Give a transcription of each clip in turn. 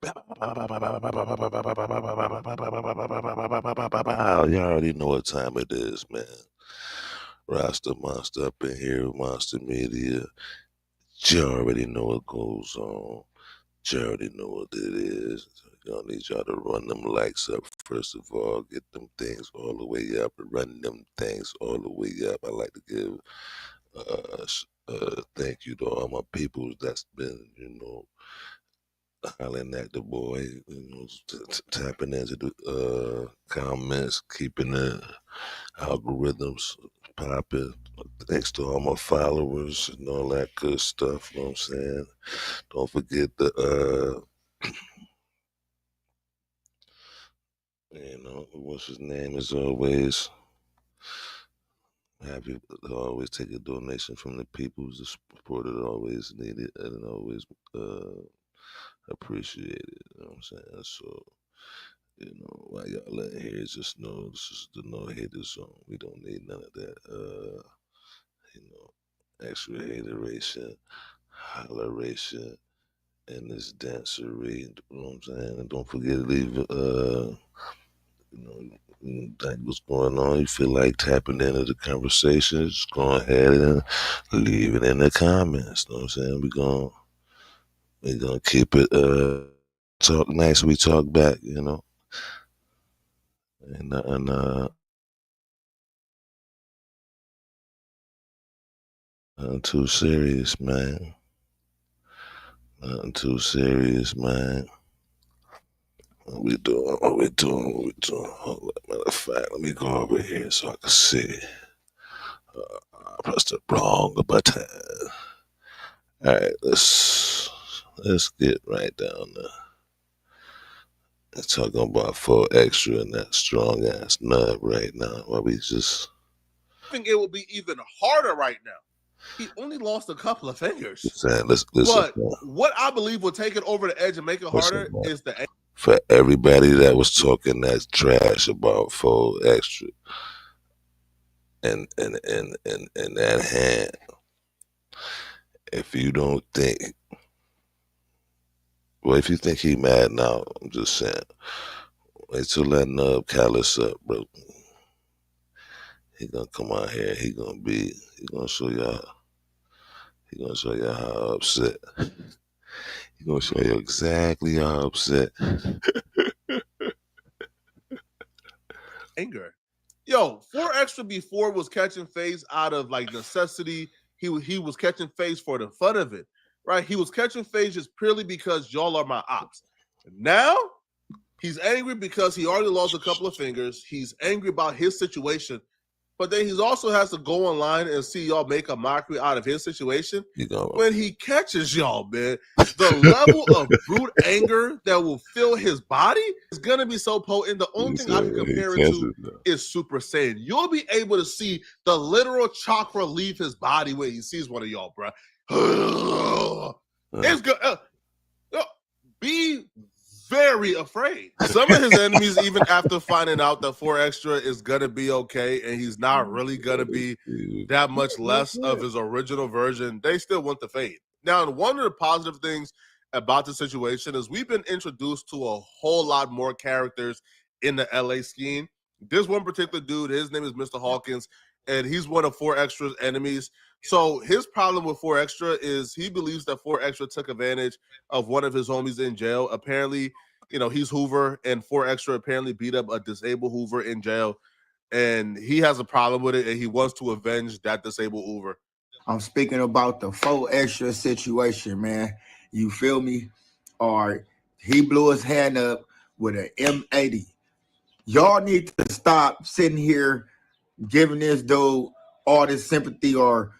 You already know what time it is, man. Rasta Monster up in here, Monster Media. You already know what goes on. You already know what it is. Y'all need y'all to run them likes up first of all. Get them things all the way up and run them things all the way up. I like to give thank you to all my people that's been, hollering at the boy, tapping into the comments, keeping the algorithms popping. Thanks to all my followers and all that good stuff. You know what I'm saying? Don't forget the what's his name is always happy to always take a donation from the people. The support is always needed and always appreciated. You know what I'm saying? So, while y'all in here, just know this is the no hater zone. We don't need none of that extra hateration, holleration, and this dancery. You know what I'm saying? And don't forget to leave like what's going on. You feel like tapping into the conversation, just go ahead and leave it in the comments. You know what I'm saying? We're gonna keep it talk nice, we talk back, and nothing too serious, man. Nothing too serious, man. What we doing? What we doing? What we doing? Hold up. Matter of fact, let me go over here so I can see. I pressed the wrong button. All right, let's get right down there. Let's talking about 4Extra and that strong ass nut right now. While we just, I think it will be even harder right now. He only lost a couple of fingers. But what I believe will take it over the edge and make it harder is the. For everybody that was talking that trash about 4Extra and that hand, if you don't think, well, if you think he mad now, I'm just saying, wait till that nub callus up, bro. He gonna come out here. He gonna show y'all. He gonna show y'all how upset. He gonna show you exactly how upset. Anger. Yo, 4Extra before was catching phase out of like necessity. He was catching phase for the fun of it, right? He was catching phase just purely because y'all are my ops. Now he's angry because he already lost a couple of fingers. He's angry about his situation. But then he also has to go online and see y'all make a mockery out of his situation. When he catches y'all, man, the level of brute anger that will fill his body is going to be so potent. The only thing I can compare it to is Super Saiyan. You'll be able to see the literal chakra leave his body when he sees one of y'all, bro. It's good. Be very afraid. Some of his enemies, even after finding out that 4Extra is gonna be okay and he's not really gonna be that much less of his original version, they still want the fade. Now, one of the positive things about the situation is we've been introduced to a whole lot more characters in the LA scheme. This one particular dude, his name is Mr. Hawkins, and he's one of 4Extra's enemies. So his problem with 4Extra is he believes that 4Extra took advantage of one of his homies in jail. Apparently, he's Hoover, and 4Extra apparently beat up a disabled Hoover in jail, and he has a problem with it, and he wants to avenge that disabled Hoover. I'm speaking about the 4Extra situation, man. You feel me? Or he blew his hand up with an M80. Y'all need to stop sitting here giving this dude all this sympathy or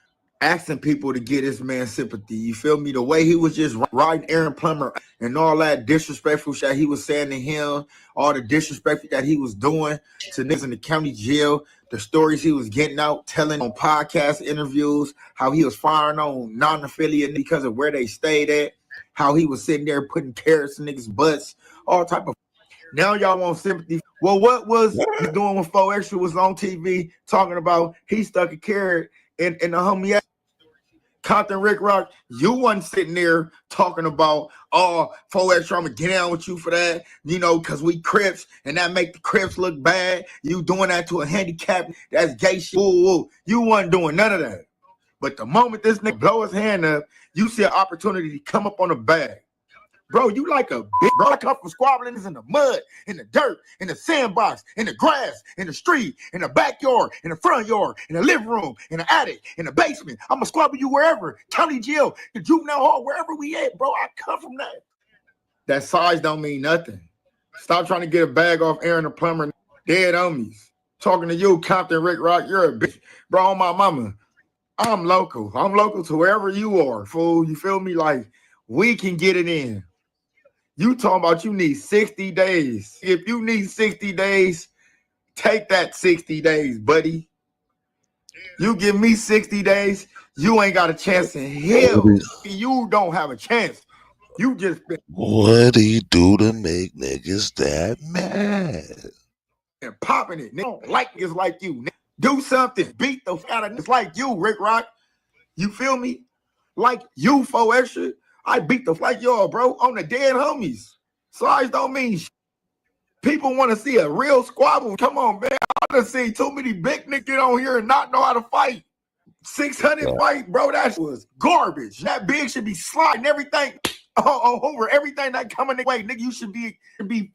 asking people to get this man sympathy. You feel me? The way he was just riding Aaron Plummer and all that disrespectful shit he was saying to him, all the disrespect that he was doing to niggas in the county jail, the stories he was getting out, telling on podcast interviews, how he was firing on non-affiliate because of where they stayed at, how he was sitting there putting carrots in niggas' butts, all type of. Now y'all want sympathy. Well, what was he doing when 4Extra was on TV talking about he stuck a carrot in the homie? Compton Rick Rock, you wasn't sitting there talking about, oh, 4 extra, I'm gonna get down with you for that, you know, because we Crips and that make the Crips look bad. You doing that to a handicap, that's gay shit. Woo. You wasn't doing none of that. But the moment this nigga blow his hand up, you see an opportunity to come up on the bag. Bro, you like a bitch, bro. I come from squabbling in the mud, in the dirt, in the sandbox, in the grass, in the street, in the backyard, in the front yard, in the living room, in the attic, in the basement. I'm gonna squabble you wherever. County jail, the juvenile hall, wherever we at, bro. I come from that. That size don't mean nothing. Stop trying to get a bag off Aaron the plumber. Dead homies. Talking to you, Compton Rick Rock, you're a bitch. Bro, on my mama, I'm local. I'm local to wherever you are, fool. You feel me? Like, we can get it in. You talking about you need 60 days. If you need 60 days, take that 60 days, buddy. You give me 60 days, you ain't got a chance in hell. You don't have a chance. You just been. What do you do to make niggas that mad? And popping it. Nigga don't like niggas like you. Do something. Beat the f out of niggas like you, Rick Rock. You feel me? Like you, 4 extra. I beat the like y'all, bro, on the dead homies. Size don't mean shit. People want to see a real squabble. Come on, man. I done seen too many big niggas get on here and not know how to fight. 600 fight, bro, that was garbage. That big should be sliding everything over everything that coming their way. Nigga, you should be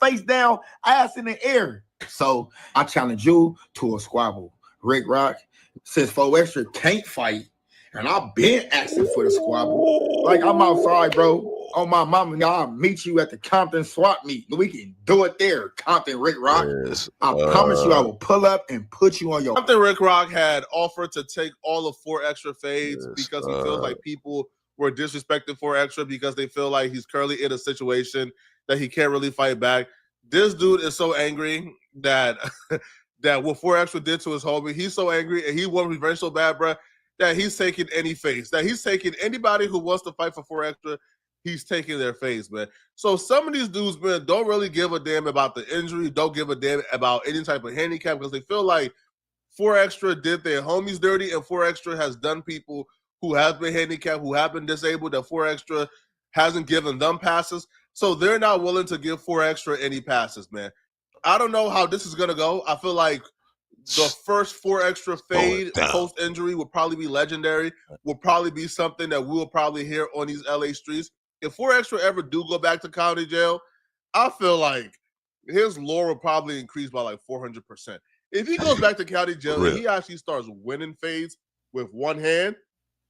face down, ass in the air. So I challenge you to a squabble. Rick Rock, since 4 extra can't fight, and I've been asking for the squabble. Like, I'm outside, bro. On my mama, I'll meet you at the Compton swap meet. We can do it there, Compton Rick Rock. Yes, I promise you I will pull up and put you on your... Compton Rick Rock had offered to take all of 4 extra fades because he feels like people were disrespecting 4 extra because they feel like he's currently in a situation that he can't really fight back. This dude is so angry that that what 4 extra did to his homie, he's so angry and he wants revenge so bad, bro, that he's taking any face. That he's taking anybody who wants to fight for 4 extra, he's taking their face, man. So some of these dudes, man, don't really give a damn about the injury, don't give a damn about any type of handicap because they feel like 4 extra did their homies dirty and 4 extra has done people who have been handicapped, who have been disabled, that 4 extra hasn't given them passes. So they're not willing to give 4 extra any passes, man. I don't know how this is going to go. I feel like the first 4 extra fade post-injury will probably be legendary, will probably be something that we'll probably hear on these LA streets. If 4 extra ever do go back to county jail, I feel like his lore will probably increase by like 400%. If he goes back to county jail and he actually starts winning fades with one hand,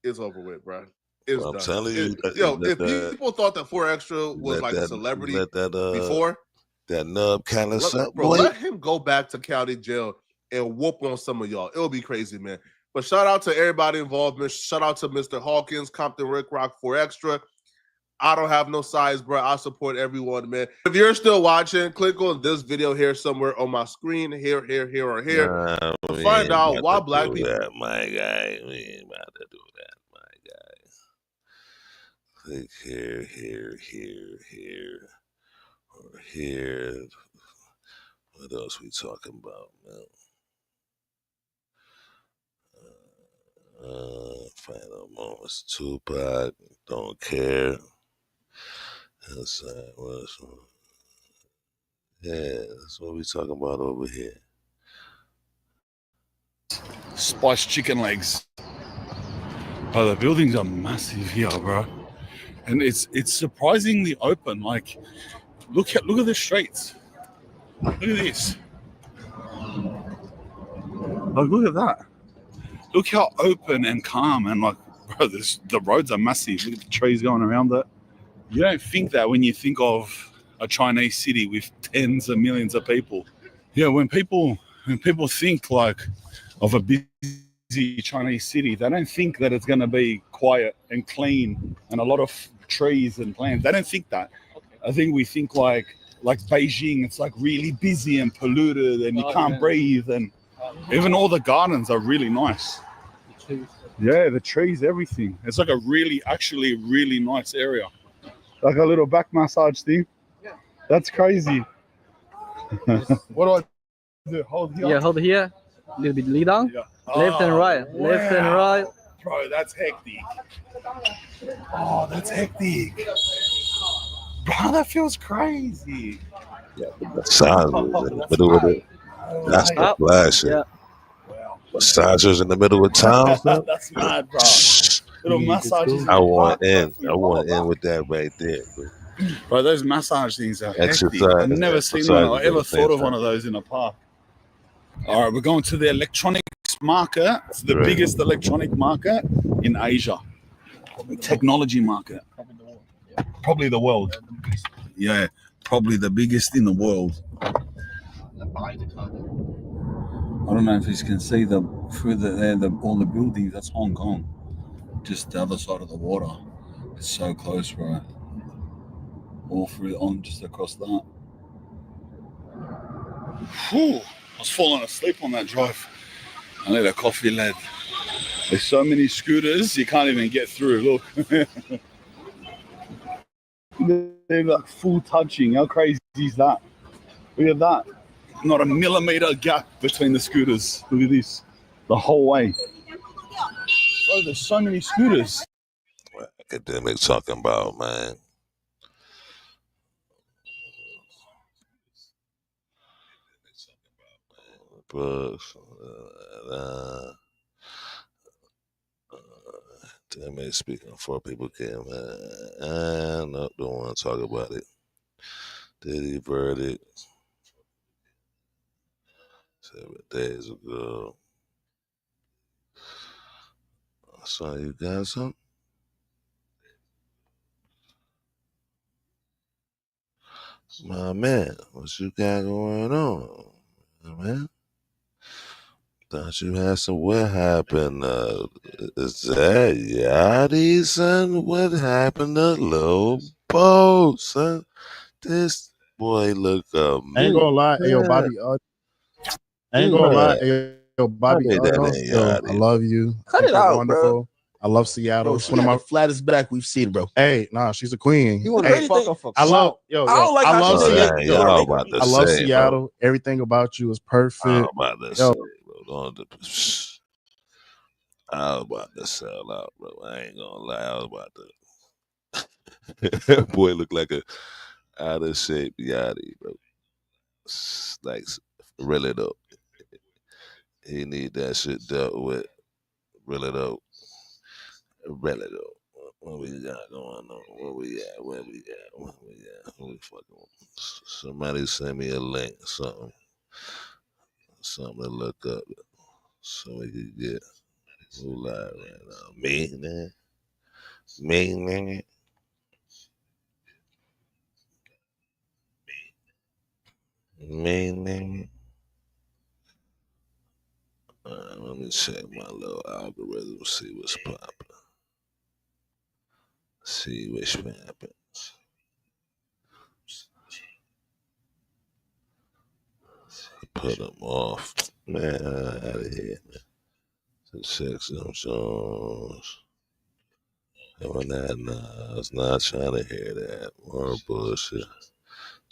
it's over with, bro. It's done. I'm telling you, if people thought that 4 extra was like a celebrity before, that nub kind of stuff, bro, let him go back to county jail and whoop on some of y'all. It'll be crazy, man. But shout out to everybody involved, man. Shout out to Mr. Hawkins, Compton Rick Rock, 4 extra. I don't have no size, bro. I support everyone, man. If you're still watching, click on this video here somewhere on my screen, here, or here, to find out why black people. That, my guy, we ain't about to do that, my guy. Click here, or here. What else we talking about, man? Final moments, Tupac, don't care. That's that's what we talking about over here. Spiced chicken legs. Oh, the buildings are massive here, bro, and it's surprisingly open. Like, look at the streets. Look at this. Like, look at that. Look how open and calm and like, bro, the roads are massive. Look at the trees going around it. You don't think that when you think of a Chinese city with tens of millions of people. Yeah, when people think like of a busy Chinese city, they don't think that it's going to be quiet and clean and a lot of trees and plants. They don't think that. I think we think like Beijing, it's like really busy and polluted and you can't breathe, and even all the gardens are really nice. Yeah, the trees, everything. It's like a actually really nice area. Like a little back massage thing. Yeah. That's crazy. What do I do? Hold here? Yeah, hold here. A little bit lead down. Yeah. Left and right. Wow. Left and right. Bro, that's hectic. Oh, that's hectic. Bro, that feels crazy. Yeah, the massagers in the middle of it. That's the flash shit. Yeah. Massagers in the middle of town, son. That's mad, bro. Shh. Little massages in I the want park, bro, in. for your I want in lower with that right there, bro. back. Bro, those massage things are hectic. Exercise, I've never seen one or exercise ever at the same thought of one time. of those in a park. All right, we're going to the electronics market. It's the Right. biggest electronic market in Asia. Technology market. Probably the world. Yeah, probably the biggest in the world. I don't know if you can see through all the buildings. That's Hong Kong, just the other side of the water. It's so close, bro. All through on just across that. Whew, I was falling asleep on that drive. I need a coffee, lad. There's so many scooters you can't even get through. Look, they're like full touching. How crazy is that? Look at that. Not a millimeter gap between the scooters. Look at this. The whole way. Bro, there's so many scooters. What academic talking about, man? Books. Damn it, speaking for people came, man. No, don't want to talk about it. Diddy verdict 7 days ago. So you got something? My man, what you got going on, man? Thought you had some. What happened? Is that Yachty, son? What happened to Lil Bo, son? This boy look amazing. I ain't gonna lie, ayo, Bobby. I ain't gonna lie, ayo, Bobby. That ain't Yo, I Yachty. love you. Cut it out, bro. I love Seattle. Bro, It's she one of got my the flattest back we've seen, bro. Hey, nah, she's a queen. You want Hey, to fuck her for I love clout. I don't like I how love she Oh, said Seattle. that ain't you want y'all to make her. about to I love say, bro. Seattle. Everything about you is I perfect. was about to Yo. say, bro. I was about to sell out, bro. I ain't gonna lie. I was about to. That boy look like a out of shape Yachty, bro. Like, really though. He need that shit dealt with. Really though. Really though. What we got going on? Where we at? Where we at? Where we at? Who we fucking with? Somebody send me a link, something to look up, so we can get who live right now. Me, man. Me, man. Me, man. Let me check my little algorithm, see what's popping. See what's popping. Put them off. Man, out of here, man. Check some songs. Doing that, nah, I was not trying to hear that. More bullshit.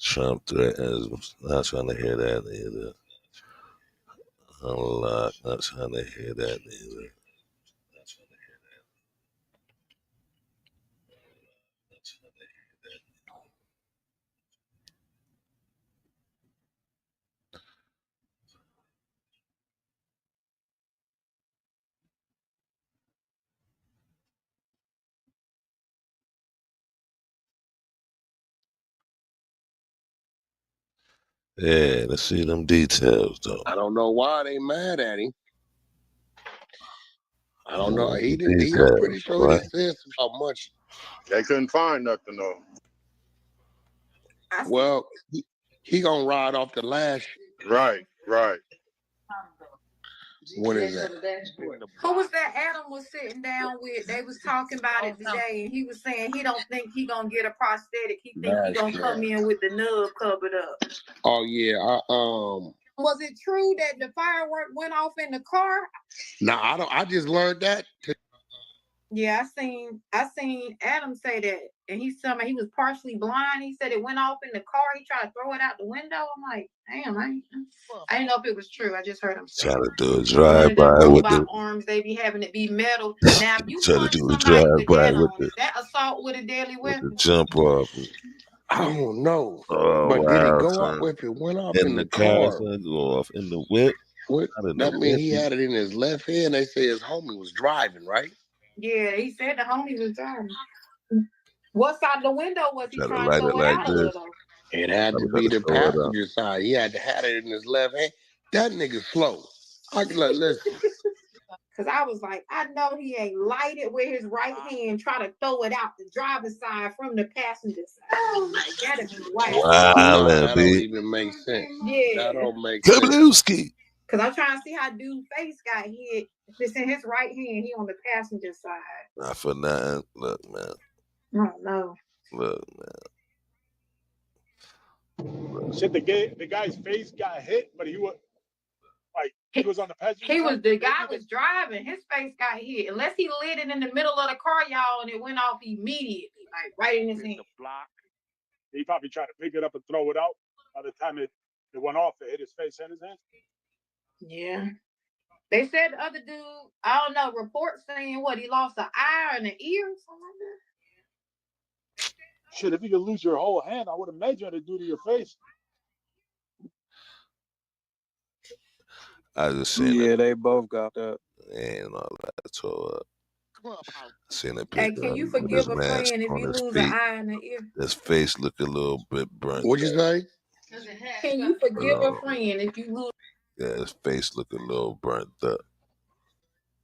Trump threatens, not trying to hear that either. Unlock, not trying to hear that either. Yeah, let's see them details though. I don't know why they mad at him. I don't know. He The didn't. I'm pretty details, sure he right? didn't say how much. They couldn't find nothing though. Well, he gonna ride off the last. Right. What is that? Who was that Adam was sitting down with? They was talking about it today, and he was saying he don't think he gonna get a prosthetic. He think he gonna come in with the nub covered up. Oh yeah. Was it true that the firework went off in the car? No, I don't. I just learned that. Yeah, I seen Adam say that and he was partially blind. He said it went off in the car. He tried to throw it out the window. I'm like, damn, I didn't know if it was true. I just heard him say Trying to do a one of drive them by with robot the arms, they be having it be metal. Now, if you trying to punch do a somebody drive with by that on, is that assault with a deadly with the weapon? jump off. I don't know. Oh But did it wow, go off? son! If it went off In in the the car, car, son, go off in the whip. what? Not in the That mean whip. he had it in his left hand. They say his homie was driving, right? Yeah, he said the homie was driving. What side of the window was he Try to trying to light it throw it like out this. of, though? It had to Try be to the throw it up. passenger side. He had to have it in his left hand. That nigga slow. I can listen. Because I was like, I know he ain't lighted with his right hand, try to throw it out the driver's side from the passenger side. Like, that'd be wild. Nah, Wildin', that don't B. even make sense. Yeah. That don't make sense. Kablowski. Because I'm trying to see how dude's face got hit. If it's in his right hand, he on the passenger side. Not for nothing. Look, man. I don't know. Look, man. Shit, the guy's face got hit, but he was on the passenger side. The guy was driving. His face got hit. Unless he lit it in the middle of the car, y'all, and it went off immediately, like right in his hand. He probably tried to pick it up and throw it out. By the time it went off, it hit his face and his hand. Yeah. They said the other dude, I don't know, reports saying what, he lost an eye and an ear or something like that? Shit, if you could lose your whole hand, I would imagine it'd do to your face. I just seen Yeah, they both got that. and all that tore up. Seen a Hey, picture can you of forgive this a man friend if on you his lose feet. an eye and an ear? His face look a little bit burnt. What'd you say? Can you forgive a friend if you lose? Yeah, his face look a little burnt up.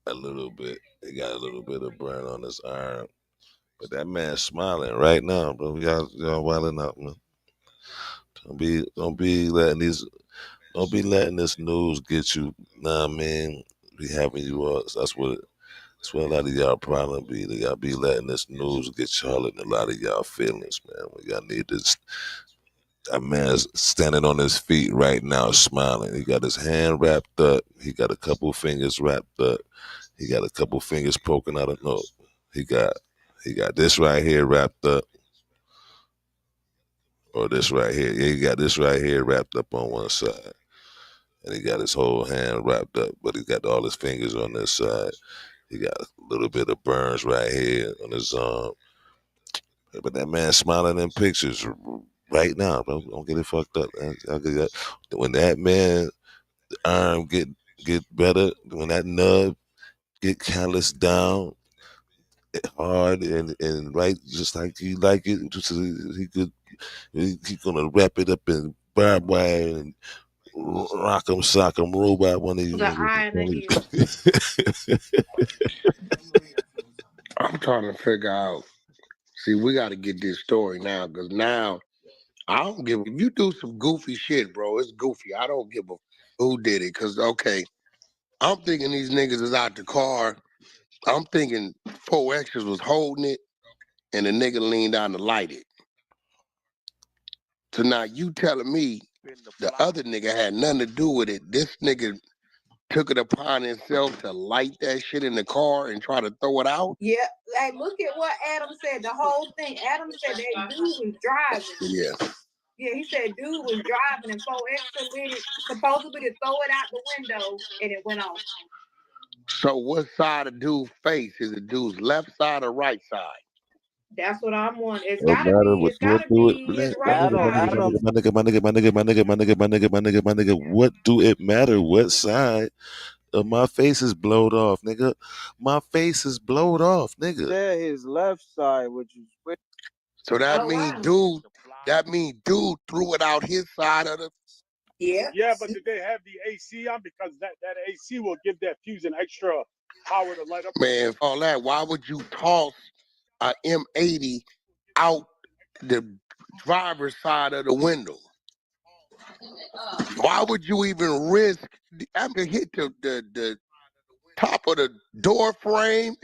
A little bit. He got a little bit of burn on his arm. But that man's smiling right now, bro. Y'all wilding out, man. Don't be letting this news get you. Nah, man. Be having you up. That's what a lot of y'all problem be. Y'all be letting this news get y'all in a lot of y'all feelings, man. When y'all need this. That man's standing on his feet right now, smiling. He got his hand wrapped up. He got a couple fingers wrapped up. He got a couple fingers poking out of nose. He got this right here wrapped up. Or this right here. Yeah, he got this right here wrapped up on one side. And he got his whole hand wrapped up, but he got all his fingers on this side. He got a little bit of burns right here on his arm. But that man smiling in pictures right now, bro. Don't get it fucked up. When that man arm get better, when that nub get calloused down hard and right, just like he like it, just he gonna wrap it up in barbed wire and rock 'em, sock 'em, robot one of you. The eye and the ear. I'm trying to figure out. See, we got to get this story now because now I don't give. If you do some goofy shit, bro, it's goofy. I don't give a who did it because okay, I'm thinking these niggas is out the car. I'm thinking 4X's was holding it, and the nigga leaned down to light it. So now you telling me the other nigga had nothing to do with it. This nigga took it upon himself to light that shit in the car and try to throw it out? Yeah, like look at what Adam said. The whole thing. Adam said that dude was driving. Yeah. Yeah, he said dude was driving and 4X lit it, supposedly to throw it out the window, and it went off. So what side of dude's face? Is it dude's left side or right side? That's what I'm wondering. It's No gotta matter be. what, It's gotta do it, be his man. right My side. nigga. What do it matter? What side of my face is blowed off, nigga? My face is blowed off, nigga. Said his left side, which is So that means dude threw it out his side of the. Yeah. Yeah, but did they have the AC on? Because that AC will give that fuse an extra power to light up. Man, for all that, why would you toss a M80 out the driver's side of the window? Why would you even risk after hit the top of the door frame?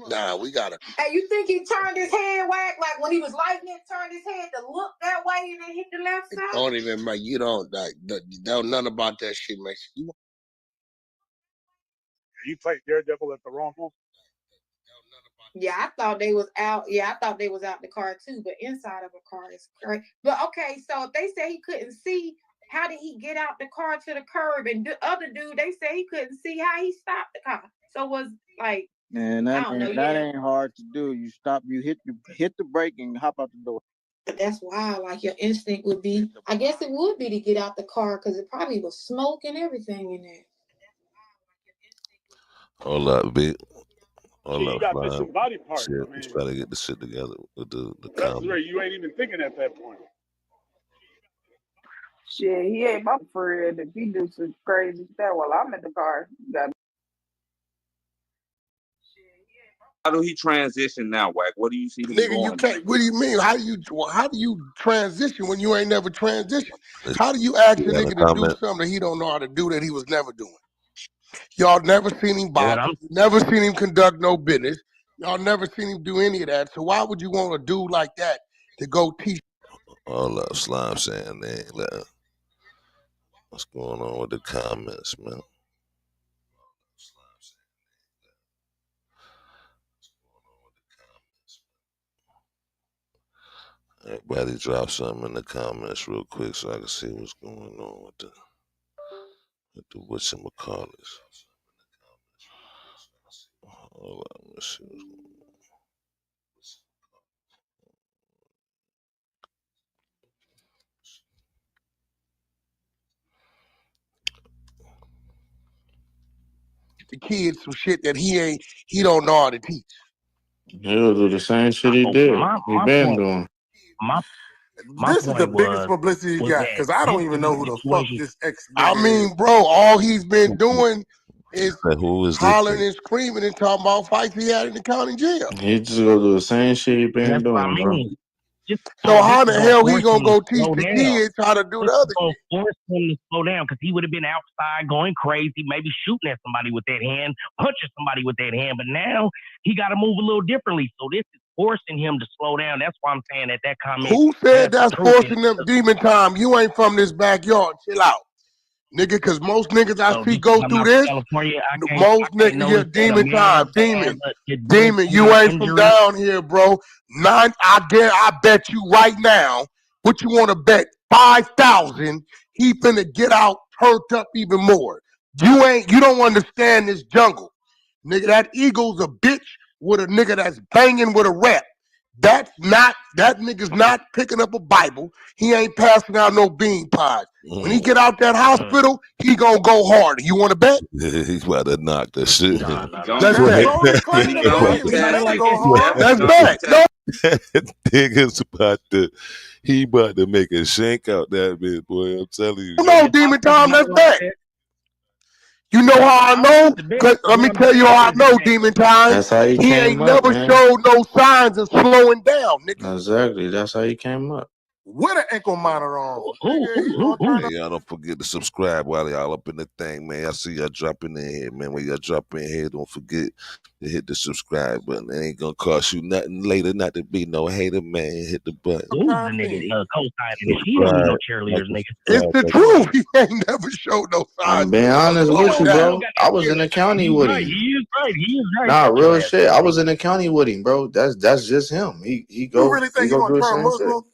Nah, we gotta. Hey, you think he turned his head like when he was lighting it, turned his head to look that way and then hit the left side? Don't even make you don't know nothing about that shit, man. You played Daredevil at the wrong home. Yeah, I thought they was out. Yeah, I thought they was out the car too, but inside of a car is great. But okay, so if they say he couldn't see, how did he get out the car to the curb? And the other dude, they say he couldn't see how he stopped the car. So was like, Man, I that don't know. ain't that Yeah, ain't hard to do. You stop, you hit the brake and hop out the door. but that's wild. Like your instinct would be, I guess it would be to get out the car because it probably was smoke and everything in there. Hold up, big. Shit, Hold you up, got flying. missing body parts. Shit, I let's mean, try to get the shit together with the that's comment. where you ain't even thinking at that point. Shit, he ain't my friend. If he do some crazy stuff while I'm in the car, you got How do he transition now, Wack? What do you see him Nigga, you going? can't. What do you mean? How do you transition when you ain't never transitioned? Let's How do you ask a see that in the nigga to do comment. something that he don't know how to do that he was never doing? Y'all never seen him Yeah, box. Never seen him conduct no business. Y'all never seen him do any of that. So why would you want a dude like that to go teach? Hold up, Slime saying they ain't letting. What's going on with the comments, man? Everybody drop something in the comments real quick so I can see what's going on with the whatchamacallits. Hold up, let's see what's going on. The kids some shit that he don't know how to teach. He'll do the same shit he did. He been doing. This is the point biggest was publicity you was got that because I this don't even is know a who the fuck situation. this ex I nigga mean, is. bro, all he's been doing is Like, who is this? hollering and screaming and talking about fights he had in the county jail. He just go do the same shit he been That's what I doing, bro. mean. Just So this how is the gonna hell he force gonna him to go teach slow the down. kids how to do This the is other gonna shit? force him to slow down because he would have been outside going crazy, maybe shooting at somebody with that hand, punching somebody with that hand. But now he got to move a little differently. So this is forcing him to slow down. That's why I'm saying that comment. Who said has that's truth in forcing them demon time? You ain't from this backyard. Chill out. Nigga, cause most niggas I So see just go I'm through not this, from California, I most can't niggas, yeah, notice that a demon man time, that has demon. a Demon, you debilitating ain't from injury. down here, bro. I bet you right now, what you want to bet? 5,000, he finna get out hurt up even more. You don't understand this jungle. Nigga, that eagle's a bitch with a nigga that's banging with a rep. That nigga's not picking up a Bible. He ain't passing out no bean pies. When he get out that hospital, he gonna go hard. You want to bet? He's about to knock the shit. Let's That's bet. all he claiming to gonna believe. He test finna it. go He hard. Let's definitely gonna bet. test No, Nigga's about to make a shank out that bitch, boy. I'm telling you. no, demon time. Let's bet. You know how I know? Let me tell you how I know, demon time. That's how he He came ain't up, never man. showed no signs of slowing down, nigga. Exactly. That's how he came up. With an ankle monitor on. Nigga, he gonna turn Hey, y'all don't forget to subscribe while y'all up in the thing, man. I see y'all dropping in here, man. When y'all drop in here, don't forget to hit the subscribe button. It ain't gonna cost you nothing later not to be no hater, man. Hit the button. Who's the nigga co-signing this? He don't need no cheerleaders, nigga. It's the truth. He ain't never showed no I'm signs being of honest with slowing you, down. bro. I was in the county He's with right. him. He is right. He is right. Nah, Shut your real ass shit. up, I nigga. was in the county with him, bro. That's just him. He You go really think he do gonna the turn same shit. Muslim?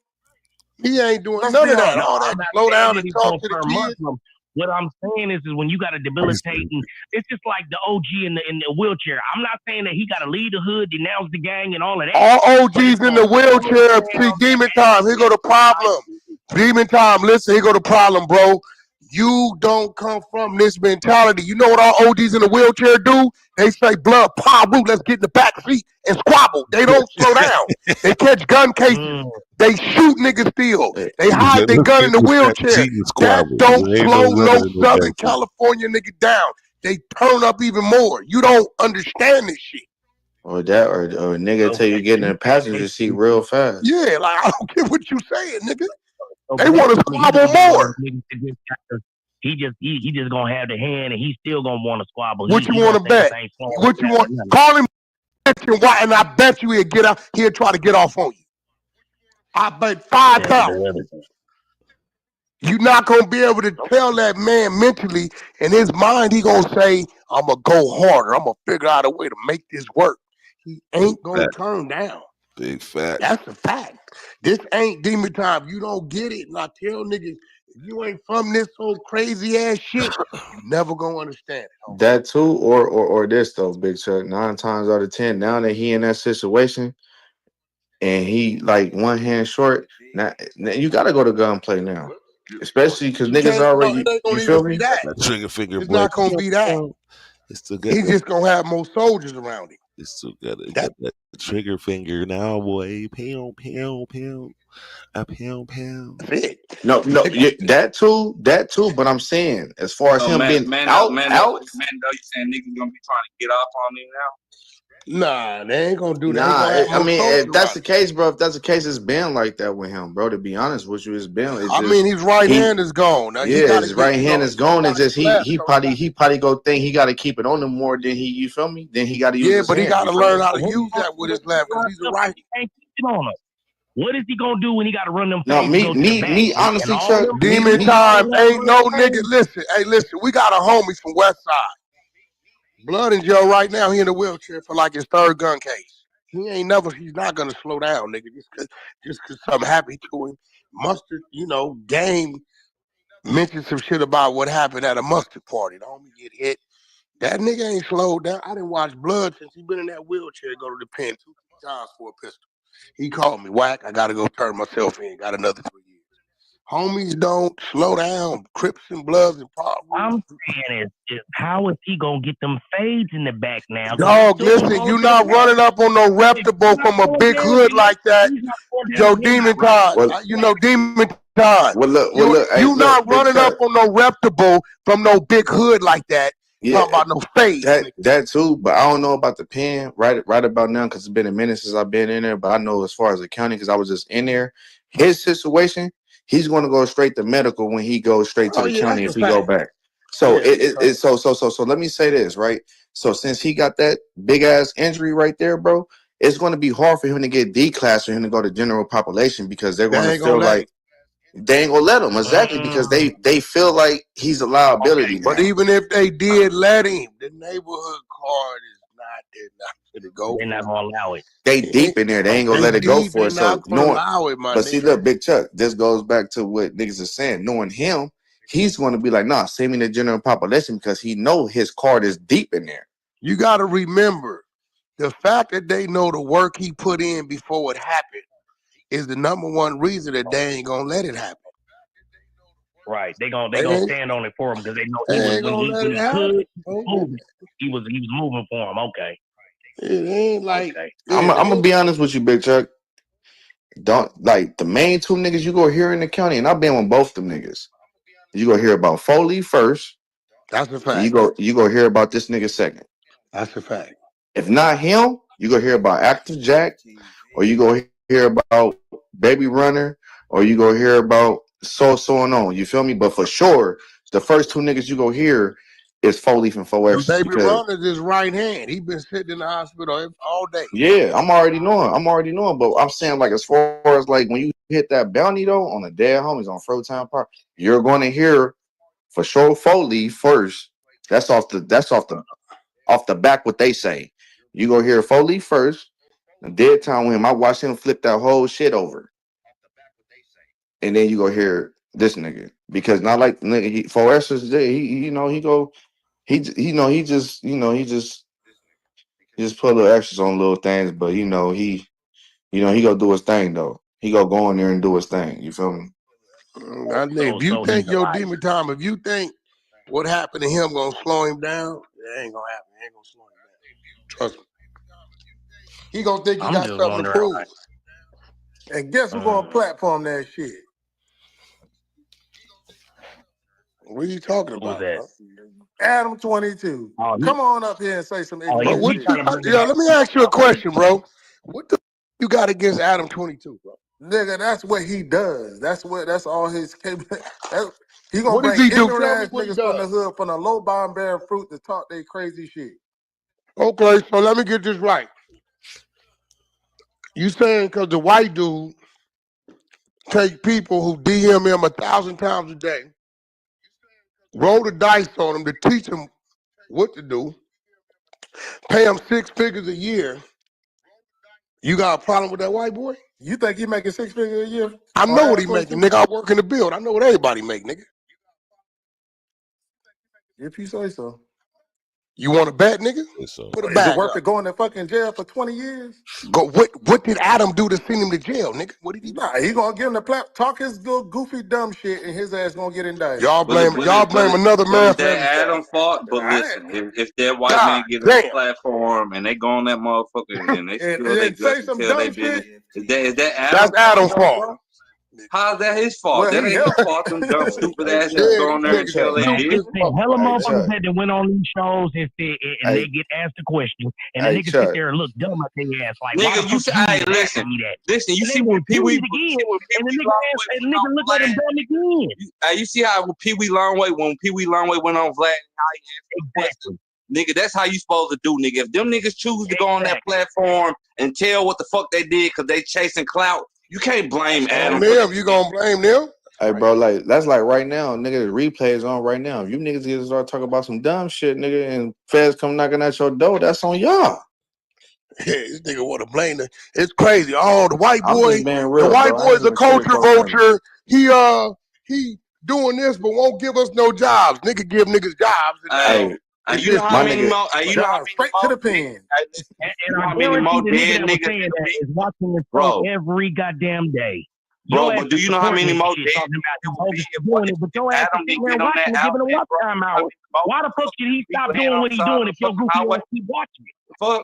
He ain't doing Let's none be of that. honest. No, All I'm that not slow saying down that and he's talk gonna to the turn kids. Muslim. What I'm saying is when you got a debilitating, it's just like the OG in the wheelchair. I'm not saying that he got to lead the hood, denounce the gang, and all of that. All OGs in the wheelchair. See, demon time. Here go the problem. Demon time. Listen, here go the problem, bro. You don't come from this mentality. You know what all OGs in the wheelchair do? They say, blood, pop, root, let's get in the back seat and squabble. They don't slow down. They catch gun cases. They shoot niggas still. They hide their gun in the wheelchair. That don't slow no Southern California nigga down. They turn up even more. You don't understand this shit. Or that, or a nigga tell you get in the passenger seat real fast. Yeah, like I don't care what you saying, nigga. So They want to basically, he squabble gonna be one of more. those niggas that just he just gonna have the hand, and he's still gonna want to squabble. What you He want gonna to think this bet? ain't slowing What you down or want? nothing. Call him and why? And I bet you he'll get out. He'll try to get off on you. I bet Yeah, 5,000. You're not gonna be able to tell that man mentally in his mind. He gonna say, "I'm gonna go harder. I'm gonna figure out a way to make this work." he ain't gonna Fact. turn down. Big fact. That's a fact. This ain't demon time. You don't get it. And I tell niggas, if you ain't from this whole crazy ass shit, you never gonna understand it. Homie. That too, or this though, Big Chuck. 9 times out of 10, now that he in that situation and he like one hand short, now you gotta go to gunplay now. Especially because You niggas can't. No, it already, ain't you gonna feel even be me? that. That trigger finger, It's boy. not gonna be that. It's still got He's just gonna have more soldiers around him. it's still got that trigger finger now, boy. Pound, pound, pound. A pound, pound. That's it. No, yeah, that too. But I'm saying, as far as So him being Mando, out, you saying niggas gonna be trying to get off on him now? Nah, they ain't gonna do that. They nah. gonna have I more mean, soldiers if that's around the him. case, bro, if that's the case, it's been like that with him, bro. To be honest with you, it's been. It's I mean, just his right he. hand is gone. Now he Yeah, gotta his get, right hand is gone. It's just he left. he probably go think he got to keep it on him more than he. You feel me? Then he got to use Yeah, his but he hand. You gotta feel me? learn how to use that with his left because he's a right. Can't keep it on him. What is he gonna do when he got to run them No, fades to go to the back? me. And Honestly, all Chuck, them Demon people time know how to ain't run no them nigga. fades. Listen, hey, listen, we got a homie from West Side. Blood and Joe right now, he in a wheelchair for like his third gun case. He's not gonna slow down, nigga, just cause something happened to him. Mustard, Game mentioned some shit about what happened at a mustard party. The homie get hit. That nigga ain't slowed down. I didn't watch Blood since he been in that wheelchair, go to the pen 2 times for a pistol. He called me, whack, I gotta go turn myself in. Got another 3 years. Homies don't slow down. Crips and Bloods and I'm saying is how is he gonna get them fades in the back now? 'Cause he Dog, still gonna listen, go you to the not back. running up on no If he's reputable not from a going big down, hood like that. he's not going down Yo, the head Demon route. Time. Well, Demon Time. well, look, hey, You look, not Big running up Chuck. on no reputable from no big hood like that. Yeah, Talking about no fades, nigga. that too. But I don't know about the pen right about now because it's been a minute since I've been in there. But I know as far as accounting because I was just in there. His situation, he's going to go straight to medical when he goes straight to Oh the yeah, county that's a if he go fact. back. So Yeah. so let me say this right. So since he got that big ass injury right there, bro, it's going to be hard for him to get D class for him to go to general population because they're going They to ain't gonna feel let like him. they ain't gonna let him exactly because they feel like he's a liability But now. even if they did let him, the neighborhood card is they're not gonna go They're not for gonna allow it. They it. deep in there. They ain't gonna They let it go deep, for they it. So not gonna knowing, allow it, my but see, nigga. look, Big Chuck. This goes back to what niggas are saying. Knowing him, he's going to be like, nah, send me the general population because he know his card is deep in there. You gotta remember the fact that they know the work he put in before it happened is the number one reason that they ain't gonna let it happen. Right. They They gonna ain't, stand on it for him because they know they he was ain't when gonna he let when it he happen. could Okay. move. He was moving for him. Okay. It ain't like Okay. I'm it gonna ain't. be honest with you, Big Chuck. Don't like the main two niggas you go hear in the county, and I've been with both them niggas. You go hear about Foley first, That's a and fact. you go hear about this nigga second. That's a fact. If not him, you go hear about Active Jack, or you go hear about Baby Runner, or you go hear about so and on. You feel me? But for sure, the first two niggas you go hear is Foley from Four And Extras Baby because Run is his right hand. He been sitting in the hospital all day. yeah, I'm already knowing. But I'm saying like as far as like when you hit that bounty though on the dead homies on Fro Town Park, you're going to hear for sure Foley first. That's off the back what they say. You go hear Foley first. The dead time with him, I watched him flip that whole shit over, and then you go hear this nigga because not like the nigga Four Extras. He go he just put little extras on little things, but he go do his thing though. He go in there and do his thing. You feel me? If you So he's think a liar. Demon Time, if you think what happened to him gonna slow him down, it ain't gonna happen. It ain't gonna slow him down. Trust me. He gonna think he I'm got just something to wondering. prove. And guess who gonna platform that shit? What are you talking Who's about, that? bro? Adam 22. Oh, Come on up here and say some oh, Bro, ignorant he's what shit. you? trying to bring it Let me ask you a question, bro. What the you got against Adam 22, bro? Nigga, that's what he does. That's all his he gonna What does bring he do? ignorant Tell me ass what he niggas from the does. hood, from the low bomb bearing fruit to talk they crazy shit. Okay, so let me get this right. You saying because the white dude take people who DM him 1,000 times a day, roll the dice on them to teach them what to do, pay them 6 figures a year, You got a problem with that white boy? You think he making 6 figures a year? I on know what he Ask Us making, too? nigga. I work in the build. I know what everybody make, nigga. If you say so. You want to bet, nigga? So Put a Is it bag worth up. it going to fucking jail for 20 years? Go. What did Adam do to send him to jail, nigga? What did he do? Nah, he gonna give him the talk his little goofy dumb shit, and his ass gonna get indicted. Y'all blame another But man is for that everything. Adam's fault? But I, listen, if that white God man get on the damn. platform and they go on that motherfucker and they spill their and say guts and some tell dumb their shit. business, is that That's Adam's Adam's fault, fault. bro? How's that his fault? Well, That he ain't his helped. fault. Them dumb stupid ass Chuck. niggas Yeah, go on these there and niggas tell is their Man, stupid business. as Listen, fuck. hella hey motherfuckers Chuck. that went on these shows and Hey, they get asked a question, and the hey niggas sit Chuck. there and look dumb at their ass like, why the Nigga, you fuck see, you hey, even asking me that? listen. You And see they when Pee repeat Wee it again, and the nigga ask, Longway and the went nigga on look at him Vlad. dumb again. You see how when Pee Wee Longway went on Vlad, how he answered the question? Exactly. Nigga, that's how you supposed to do, nigga. If them niggas choose to go on that Exactly. platform and tell what the fuck they did because they chasing clout, you can't blame Adam On for them, that. you gonna blame them? Hey, bro, like that's like right now, nigga. The replay's on right now. If you niggas get to start talking about some dumb shit, nigga, and feds come knocking at your door, that's on y'all. Yeah, this nigga want to blame it. It's crazy. Oh, the white I'm boy, just being the real, white bro. I ain't boy's a even culture sugarcoating nothing. vulture. He doing this, but won't give us no jobs. Nigga give niggas jobs, and now it's You know just how My many nigga, more? You know how John, many straight to more? the pen. You know And how I many more guarantee the nigga dead that was niggas saying in the that beat, is watching the show bro? every goddamn day. Bro, Your ass but do is you know how supporting many this more shit, dead talking about niggas you there would be bogus for doing it, but your ass is Adam sitting didn't there get on that watching and giving him outfit, watch bro? time I out. mean, both Why the fuck should he people stop laying doing on what the he side of doing the if your fucking goofy highway. ass keep watching it? Fuck.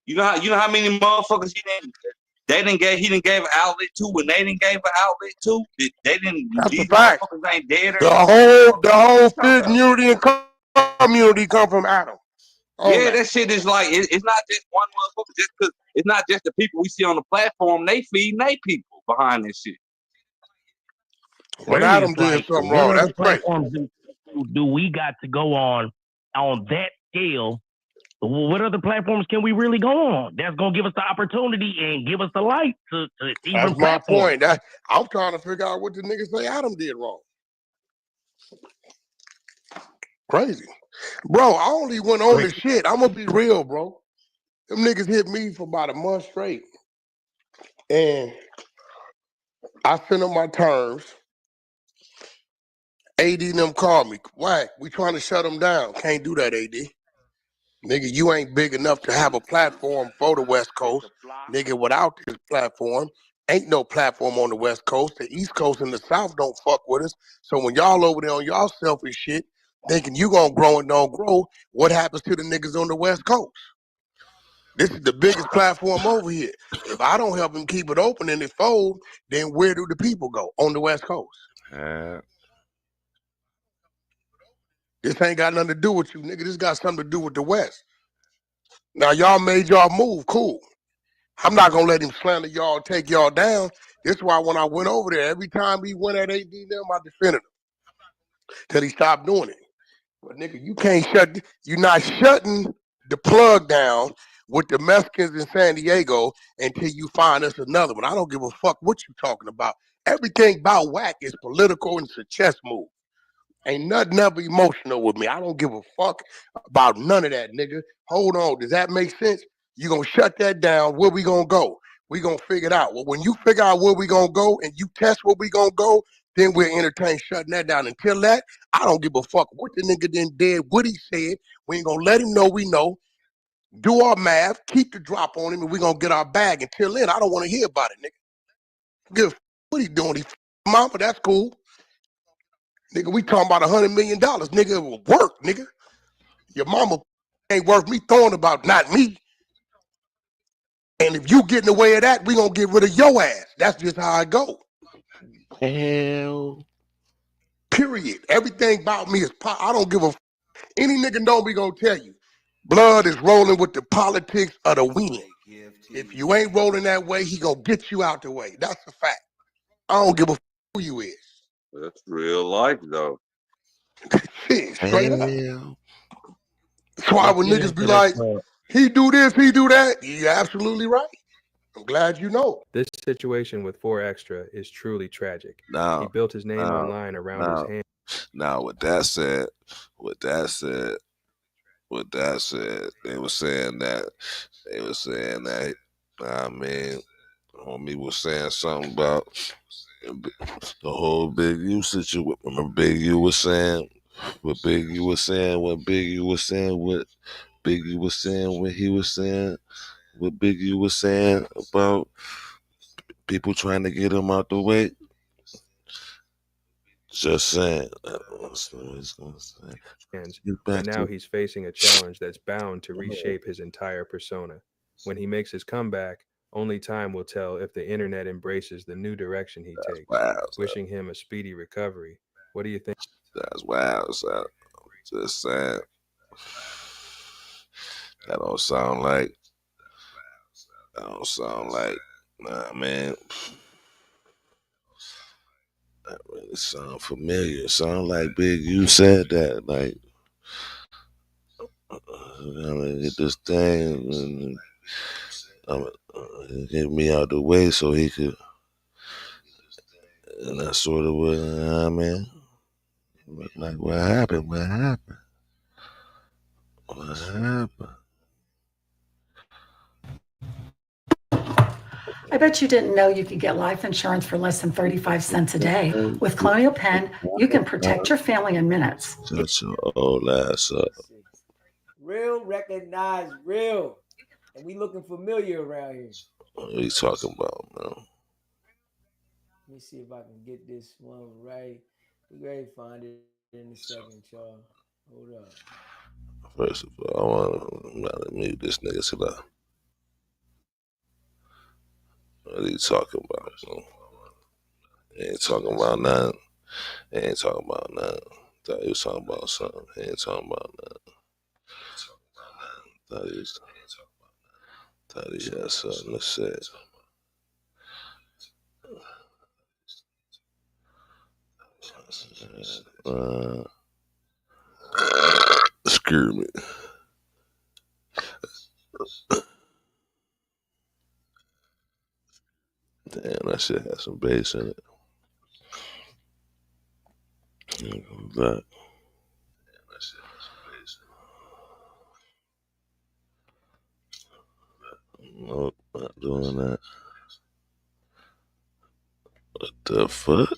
You know how many motherfuckers he didn't gave an outlet to when they didn't give an outlet to? that's a These fact. motherfuckers ain't dead or The anything. whole fit community and community come from Adam. On Yeah, that. that shit is like it's not just one motherfucker. Just cause it's not just the people we see on the platform. They feeding they people behind this shit. But Really, Adam it's did like, something what wrong. other That's crazy. platforms do we got to go on that scale? What other platforms can we really go on that's gonna give us the opportunity and give us the light to even That's my platform? point. I'm trying to figure out what the niggas say Adam did wrong. Crazy. Bro, I only went on the shit. I'm gonna be real, bro. Them niggas hit me for about a month straight. And I sent them my terms. AD and them called me. Whack, we trying to shut them down. Can't do that, AD. Nigga, you ain't big enough to have a platform for the West Coast. Nigga, without this platform, ain't no platform on the West Coast. The East Coast and the South don't fuck with us. So when y'all over there on y'all selfish shit, thinking you gonna grow and don't grow, what happens to the niggas on the West Coast? This is the biggest platform over here. If I don't help them keep it open and it fold, then where do the people go on the West Coast? This ain't got nothing to do with you, nigga. This got something to do with the West. Now, y'all made y'all move, cool. I'm not gonna let him slander y'all, take y'all down. This is why when I went over there, every time he went at AD them, I defended him till he stopped doing it. But nigga, you're not shutting the plug down with the Mexicans in San Diego until you find us another one. I don't give a fuck what you talking about. Everything about whack is political and it's a chess move. Ain't nothing ever emotional with me. I don't give a fuck about none of that, nigga. Hold on. Does that make sense? You gonna shut that down. Where we gonna go? We gonna figure it out. Well, when you figure out where we gonna go and you test where we gonna go, then we'll entertain shutting that down. Until that, I don't give a fuck what the nigga then did, what he said. We ain't gonna let him know we know. Do our math, keep the drop on him, and we gonna get our bag. Until then, I don't want to hear about it, nigga. Give a fuck what he doing? He mama, that's cool. Nigga, we talking about $100 million. Nigga, it will work, nigga. Your mama ain't worth me throwing about, not me. And if you get in the way of that, we gonna get rid of your ass. That's just how I go. Hell. Period. Everything about me is I don't give a any nigga know me gonna tell you. Blood is rolling with the politics of the win. If you ain't rolling that way, he gonna get you out the way. That's a fact. I don't give a who you is. That's real life, though. Shit, straight up. Hell. That's why Let's when get niggas be into this. like, he do this, he do that, you're absolutely right. I'm glad you know. This situation with 4 Extra is truly tragic. He Now, built his name online around his hand. now, with that said, they were saying that Nah, man, homie was saying something about the whole Big U situation. Remember Big U was saying what Big U was saying, what Big U was saying, what Big U was saying, what he was saying, what Big U was saying about people trying to get him out the way. Just saying. That's what he's gonna say. hands, Get but back now to he's facing a challenge that's bound to reshape his entire persona. When he makes his comeback, only time will tell if the internet embraces the new direction he takes. wild. Wishing him a speedy recovery. What do you think? That's wild. So just saying. That don't sound like. That don't sound like. Nah, man. That really sound familiar. It sound like Big U said that. Like, I'm gonna get this thing and get me out the way so he could. And that's sort of what I mean. Like, what happened? What happened? What happened? I bet you didn't know you could get life insurance for less than 35 cents a day. With Colonial Penn, you can protect your family in minutes. Shut your old ass up. Real recognize real. And we looking familiar around here. What are you talking about, man? Let me see if I can get this one right. We're ready to find it in a second, y'all. Hold up. First of all, I'm not to mute this nigga till I. What are you talking about, bro? He ain't talking about nothing. He ain't talking about nothing. Thought he was talking about something. He ain't talking about nothing. Thought he had something to say. Screw me. Damn, that shit had some bass in it. Back. Nope, not doing that. What the fuck?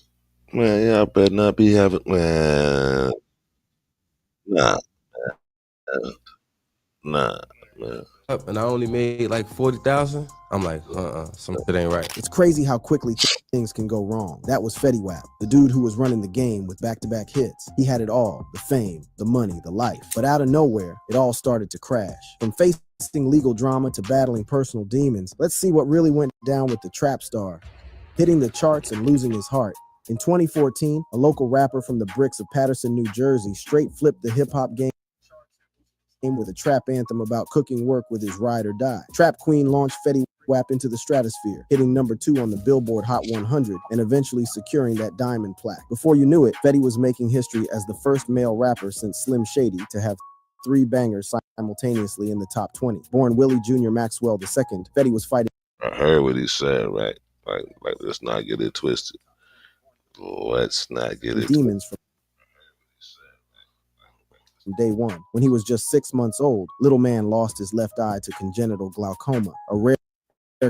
Man, y'all better not be having. Man. Nah. Nah, man. And I only made like 40,000. I'm like, some shit ain't right. It's crazy how quickly things can go wrong. That was Fetty Wap, the dude who was running the game with back-to-back hits. He had it all, the fame, the money, the life. But out of nowhere, it all started to crash. From facing legal drama to battling personal demons, let's see what really went down with the trap star. Hitting the charts and losing his heart. In 2014, a local rapper from the bricks of Paterson, New Jersey, straight flipped the hip-hop game with a trap anthem about cooking work with his ride or die. Trap Queen launched Fetty Wap into the stratosphere, hitting #2 on the Billboard Hot 100 and eventually securing that diamond plaque. Before you knew it, Fetty was making history as the first male rapper since Slim Shady to have 3 bangers simultaneously in the top 20. Born Willie Jr. Maxwell II, Fetty was fighting. I heard what he said, right? Like, let's not get it twisted. Let's not get it demons from day one. When he was just 6 months old, little man lost his left eye to congenital glaucoma, a rare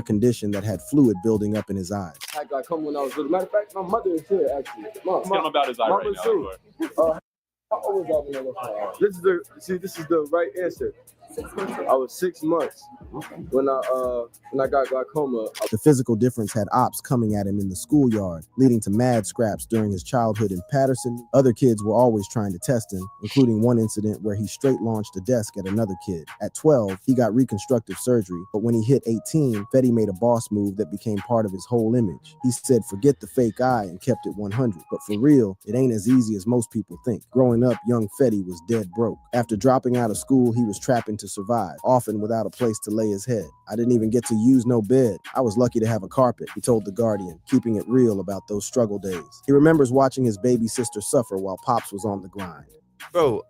condition that had fluid building up in his eyes. I had glaucoma when I was little. Matter of fact, my mother is here actually. Tell him about his eye right now. How old was I this is the right answer. I was 6 months when I got glaucoma. The physical difference had ops coming at him in the schoolyard, leading to mad scraps during his childhood in Paterson. Other kids were always trying to test him, including one incident where he straight launched a desk at another kid. At 12, he got reconstructive surgery, but when he hit 18, Fetty made a boss move that became part of his whole image. He said, forget the fake eye and kept it 100. But for real, it ain't as easy as most people think. Growing up, young Fetty was dead broke. After dropping out of school, he was trapping to survive, often without a place to lay his head. I didn't even get to use no bed. I was lucky to have a carpet, he told The Guardian, keeping it real about those struggle days. He remembers watching his baby sister suffer while Pops was on the grind. Bro,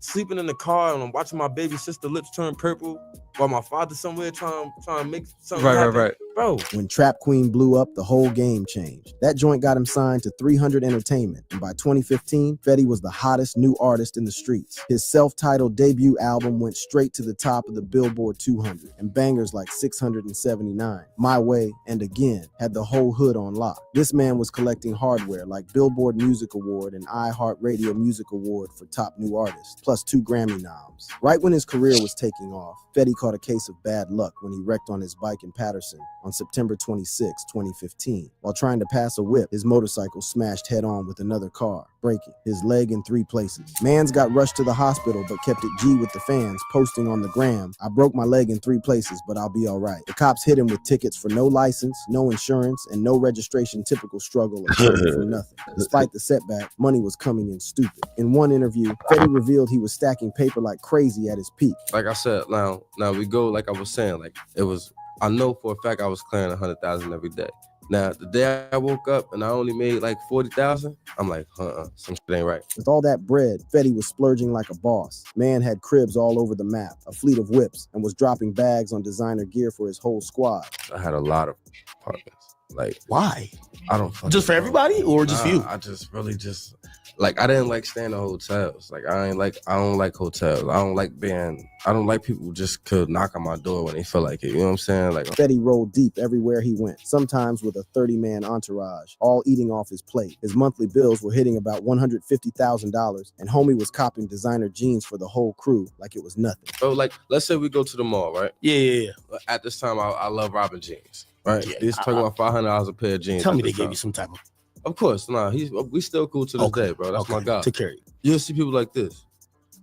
sleeping in the car and I'm watching my baby sister lips turn purple. while my father somewhere trying to make something Right, happen. right. Bro, When Trap Queen blew up, the whole game changed. That joint got him signed to 300 Entertainment, and by 2015, Fetty was the hottest new artist in the streets. His self-titled debut album went straight to the top of the Billboard 200, and bangers like 679, My Way, and Again had the whole hood on lock. This man was collecting hardware like Billboard Music Award and iHeartRadio Music Award for Top New Artist, plus 2 Grammy noms. Right when his career was taking off, Fetty caught a case of bad luck when he wrecked on his bike in Patterson on September 26, 2015. While trying to pass a whip, his motorcycle smashed head-on with another car, breaking his leg in 3 places. Mans got rushed to the hospital but kept it G with the fans, posting on the gram, "I broke my leg in 3 places, but I'll be all right." The cops hit him with tickets for no license, no insurance, and no registration. Typical struggle of coming from nothing. Despite the setback, money was coming in stupid. In one interview, Fetty revealed he was stacking paper like crazy at his peak. like I said, now we go, like I was saying, like it was, I know for a fact I was clearing 100,000 every day. Now, the day I woke up and I only made like 40,000, I'm like, some shit ain't right. With all that bread, Fetty was splurging like a boss. Man had cribs all over the map, a fleet of whips, and was dropping bags on designer gear for his whole squad. I had a lot of apartments. Like, why? I don't Just for everybody or just for you? I just really just like, I didn't like staying in hotels. Like I don't like hotels. I don't like people just could knock on my door when they feel like it. You know what I'm saying? Like Fetty rolled deep everywhere he went, sometimes with a 30-man entourage, all eating off his plate. His monthly bills were hitting about $150,000, and homie was copping designer jeans for the whole crew like it was nothing. So like, let's say we go to the mall, right? Yeah. At this time, I love robbing jeans. Right? Yeah, He's talking about $500 a pair of jeans. Tell me they gave you some type of. Of course, we still cool to this day, bro. That's my guy. Take care of you. You'll see people like this.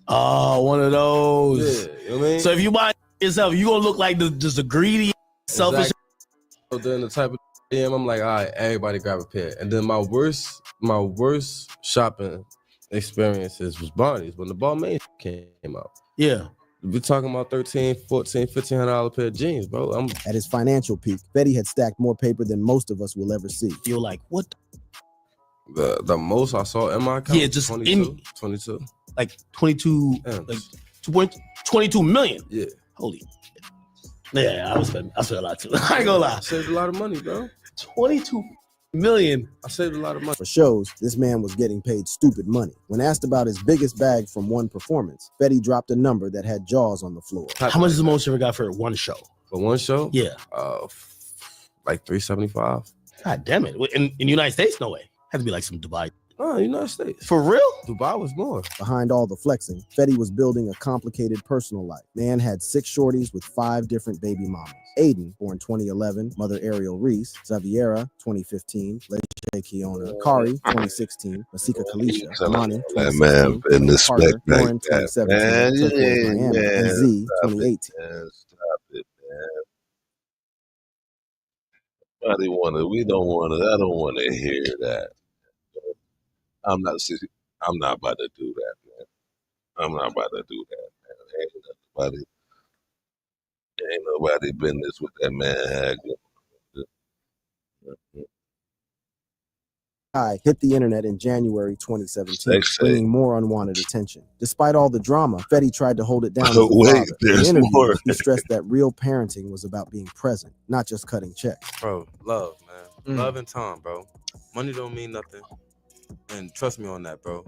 Oh, one of those. Yeah, you know what I mean? So if you buy yourself, you gonna look like just a greedy, selfish. So then the type of I'm like, all right, everybody grab a pair. And then my worst shopping experiences was Barney's when the Balmain came out. Yeah. We're talking about $1,300, $1,400, $1,500 pair of jeans, bro. At his financial peak, Fetty had stacked more paper than most of us will ever see. You're like, what? The most I saw in my account, yeah, just 22. Like 22, like 2.22 million. Yeah. Holy shit. Yeah, I spent a lot too. I ain't gonna lie. I saved a lot of money, bro. 22 million. I saved a lot of money. For shows, this man was getting paid stupid money. When asked about his biggest bag from one performance, Fetty dropped a number that had jaws on the floor. How much is the most you ever got for one show? For one show? Yeah. Like $375. God damn it. In the United States, no way. Had to be like some Dubai. Oh, United States. For real? Dubai was more. Behind all the flexing, Fetty was building a complicated personal life. Man had 6 shorties with 5 different baby mamas. Aiden, born 2011, mother Ariel Reese. Xaviera, 2015, Leche Kiona. Kari, 2016, Masika Kalisha. Amani, 2016. In the spec Carter, like Lauren, that, 2017. Turquoise, Miami. And Z, Stop 2018. Stop it, man. We don't want to. I don't want to hear that. I'm not about to do that, man. I'm not about to do that, man. Ain't nobody business with that man. Hit the internet in January 2017, Sexy. bringing more unwanted attention. Despite all the drama, Fetty tried to hold it down as Oh, a wait, father. there's In interviews, more. he stressed that real parenting was about being present, not just cutting checks. Bro, love, man. Love and time, bro. Money don't mean nothing. And trust me on that, bro.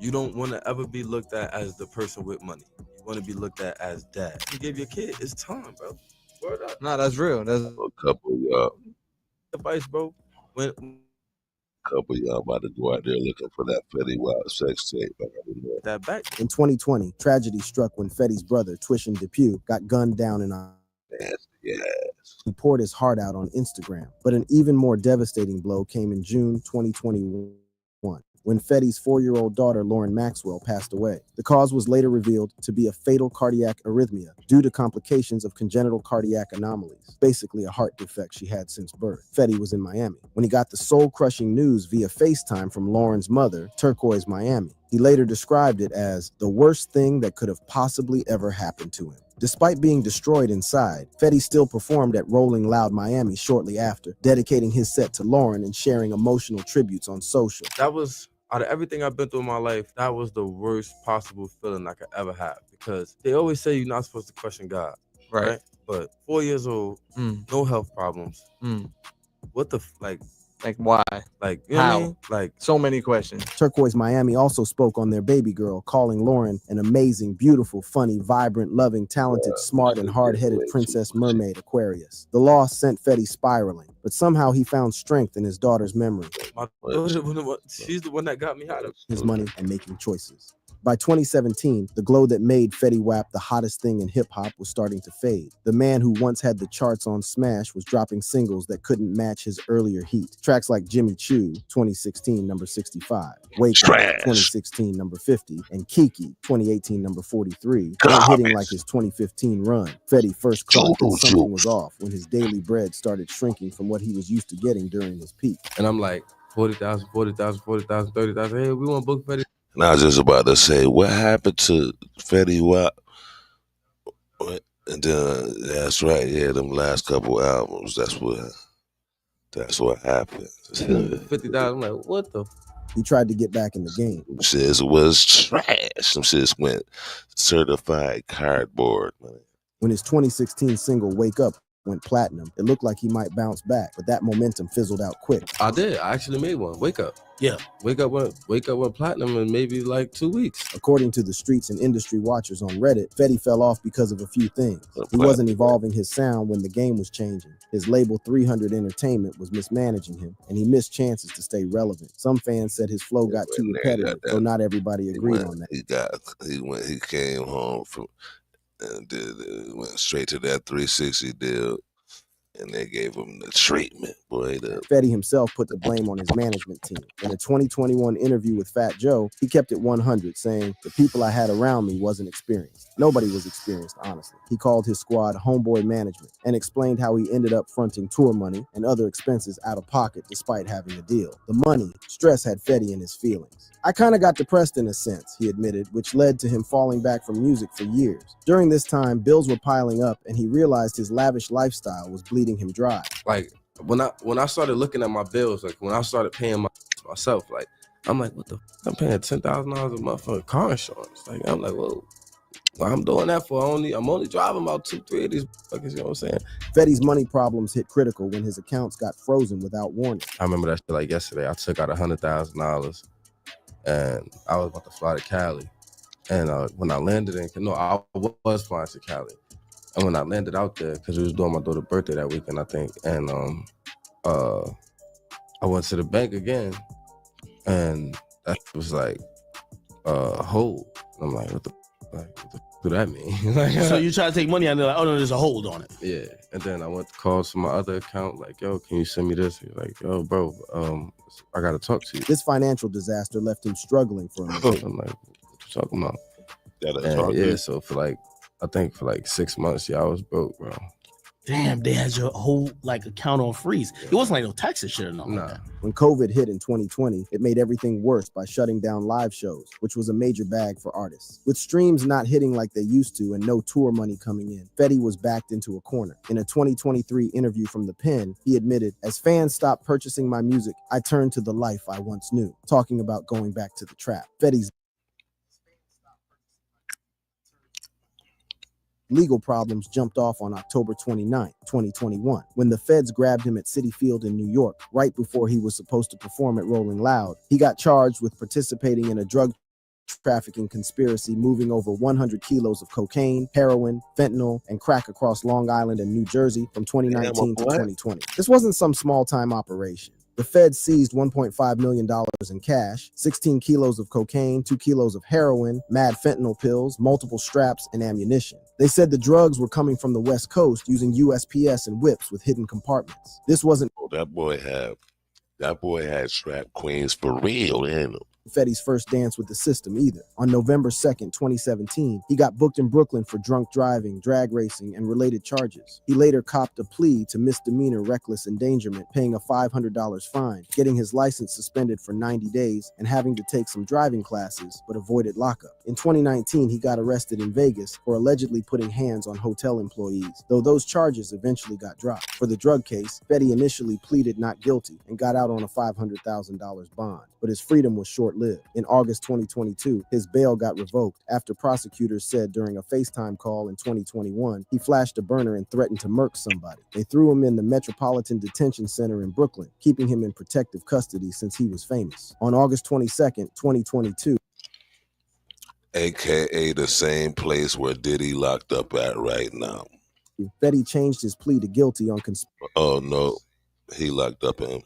You don't want to ever be looked at as the person with money. You want to be looked at as dad. You give your kid, it's time, bro. Word up. Nah, that's real. That's A couple of y'all. Advice, bro. Couple of y'all about to go out there looking for that Fetty Wild sex tape. That back. In 2020, tragedy struck when Fetty's brother, Twishin Depew, got gunned down in a... Yes. He poured his heart out on Instagram. But an even more devastating blow came in June 2021, when Fetty's 4-year-old daughter, Lauren Maxwell, passed away. The cause was later revealed to be a fatal cardiac arrhythmia due to complications of congenital cardiac anomalies, basically a heart defect she had since birth. Fetty was in Miami when he got the soul-crushing news via FaceTime from Lauren's mother, Turquoise, Miami. He later described it as the worst thing that could have possibly ever happened to him. Despite being destroyed inside, Fetty still performed at Rolling Loud Miami shortly after, dedicating his set to Lauren and sharing emotional tributes on social. That was out of everything I've been through in my life, that was the worst possible feeling I could ever have, because they always say you're not supposed to question God, right? But 4 years old, no health problems. What the like why? Like, you know what I mean? Like, so many questions. Turquoise Miami also spoke on their baby girl, calling Lauren an amazing, beautiful, funny, vibrant, loving, talented, smart, and hard-headed princess mermaid Aquarius. The loss sent Fetty spiraling, but somehow he found strength in his daughter's memory, my daughter, she's the one that got me out of his money, and making choices. By 2017, the glow that made Fetty Wap the hottest thing in hip-hop was starting to fade. The man who once had the charts on Smash was dropping singles that couldn't match his earlier heat. Tracks like Jimmy Choo, 2016, number 65, Wake Up, 2016, number 50, and Kiki, 2018, number 43, weren't hitting like his 2015 run. Fetty first clocked that something was off when his daily bread started shrinking from what he was used to getting during his peak. And I'm like, 40,000, 40,000, 40,000, 30,000. Hey, we want to book Fetty. And I was just about to say, what happened to Fetty Wap? And then that's right, yeah, them last couple albums. That's what happened. 50,000. I'm like, what the? He tried to get back in the game. Them shits was trash. Them shits went certified cardboard, man. When his 2016 single Wake Up went platinum, it looked like he might bounce back, but that momentum fizzled out quick. I did. I actually made one. Wake Up. Yeah. Wake Up went platinum in maybe like 2 weeks. According to the streets and industry watchers on Reddit, Fetty fell off because of a few things. He wasn't evolving his sound when the game was changing. His label 300 Entertainment was mismanaging him, and he missed chances to stay relevant. Some fans said his flow got too repetitive, though not everybody agreed on that. He came home from and went straight to that 360 deal. And they gave him the treatment, boy. Fetty himself put the blame on his management team. In a 2021 interview with Fat Joe, he kept it 100, saying, "The people I had around me wasn't experienced. Nobody was experienced, honestly." He called his squad homeboy management and explained how he ended up fronting tour money and other expenses out of pocket despite having a deal. The money, stress had Fetty in his feelings. "I kind of got depressed in a sense," he admitted, which led to him falling back from music for years. During this time, bills were piling up and he realized his lavish lifestyle was bleeding him dry. Like when I started looking at my bills, like when I started paying myself, like I'm like, what the? I'm paying $10,000 a month for car insurance. Like I'm like, whoa. Well, I'm doing that for I'm only driving about 2-3 of these fuckers, you know what I'm saying? Fetty's money problems hit critical when his accounts got frozen without warning. I remember that shit like yesterday. I took out $100,000 and I was about to fly to Cali. And when I landed I was flying to Cali. And when I landed out there, because we was doing my daughter's birthday that weekend, I think, and I went to the bank again, and that was like hold. I'm like, what the do that mean? Like, so you try to take money out and they're like, oh no, there's a hold on it. Yeah. And then I went to call to my other account, like, yo, can you send me this? He's like, yo, bro, I gotta talk to you. This financial disaster left him struggling for a minute. I'm like, what you talking about? Yeah, so I think for 6 months, I was broke, bro. Damn, they had your whole account on freeze. It wasn't like no taxes shit or nothing. Like that. When COVID hit in 2020, it made everything worse by shutting down live shows, which was a major bag for artists. With streams not hitting like they used to and no tour money coming in, Fetty was backed into a corner. In a 2023 interview from The Pen, he admitted, "As fans stopped purchasing my music, I turned to the life I once knew," talking about going back to the trap. Fetty's legal problems jumped off on October 29, 2021, when the feds grabbed him at Citi Field in New York right before he was supposed to perform at Rolling Loud. He got charged with participating in a drug trafficking conspiracy, moving over 100 kilos of cocaine, heroin, fentanyl, and crack across Long Island and New Jersey from 2019 to 2020. This wasn't some small-time operation. The feds seized $1.5 million in cash, 16 kilos of cocaine, 2 kilos of heroin, mad fentanyl pills, multiple straps, and ammunition. They said the drugs were coming from the West Coast using USPS and whips with hidden compartments. This wasn't That boy had strap queens for real in him. Fetty's first dance with the system either. On November 2nd, 2017, he got booked in Brooklyn for drunk driving, drag racing, and related charges. He later copped a plea to misdemeanor reckless endangerment, paying a $500 fine, getting his license suspended for 90 days, and having to take some driving classes, but avoided lockup. In 2019, he got arrested in Vegas for allegedly putting hands on hotel employees, though those charges eventually got dropped. For the drug case, Fetty initially pleaded not guilty and got out on a $500,000 bond, but his freedom was short short-lived. In August 2022, his bail got revoked after prosecutors said during a FaceTime call in 2021, he flashed a burner and threatened to murk somebody. They threw him in the Metropolitan Detention Center in Brooklyn, keeping him in protective custody since he was famous. On August 22nd, 2022, AKA the same place where Diddy locked up at right now. Fetty changed his plea to guilty on Oh no, he locked up in.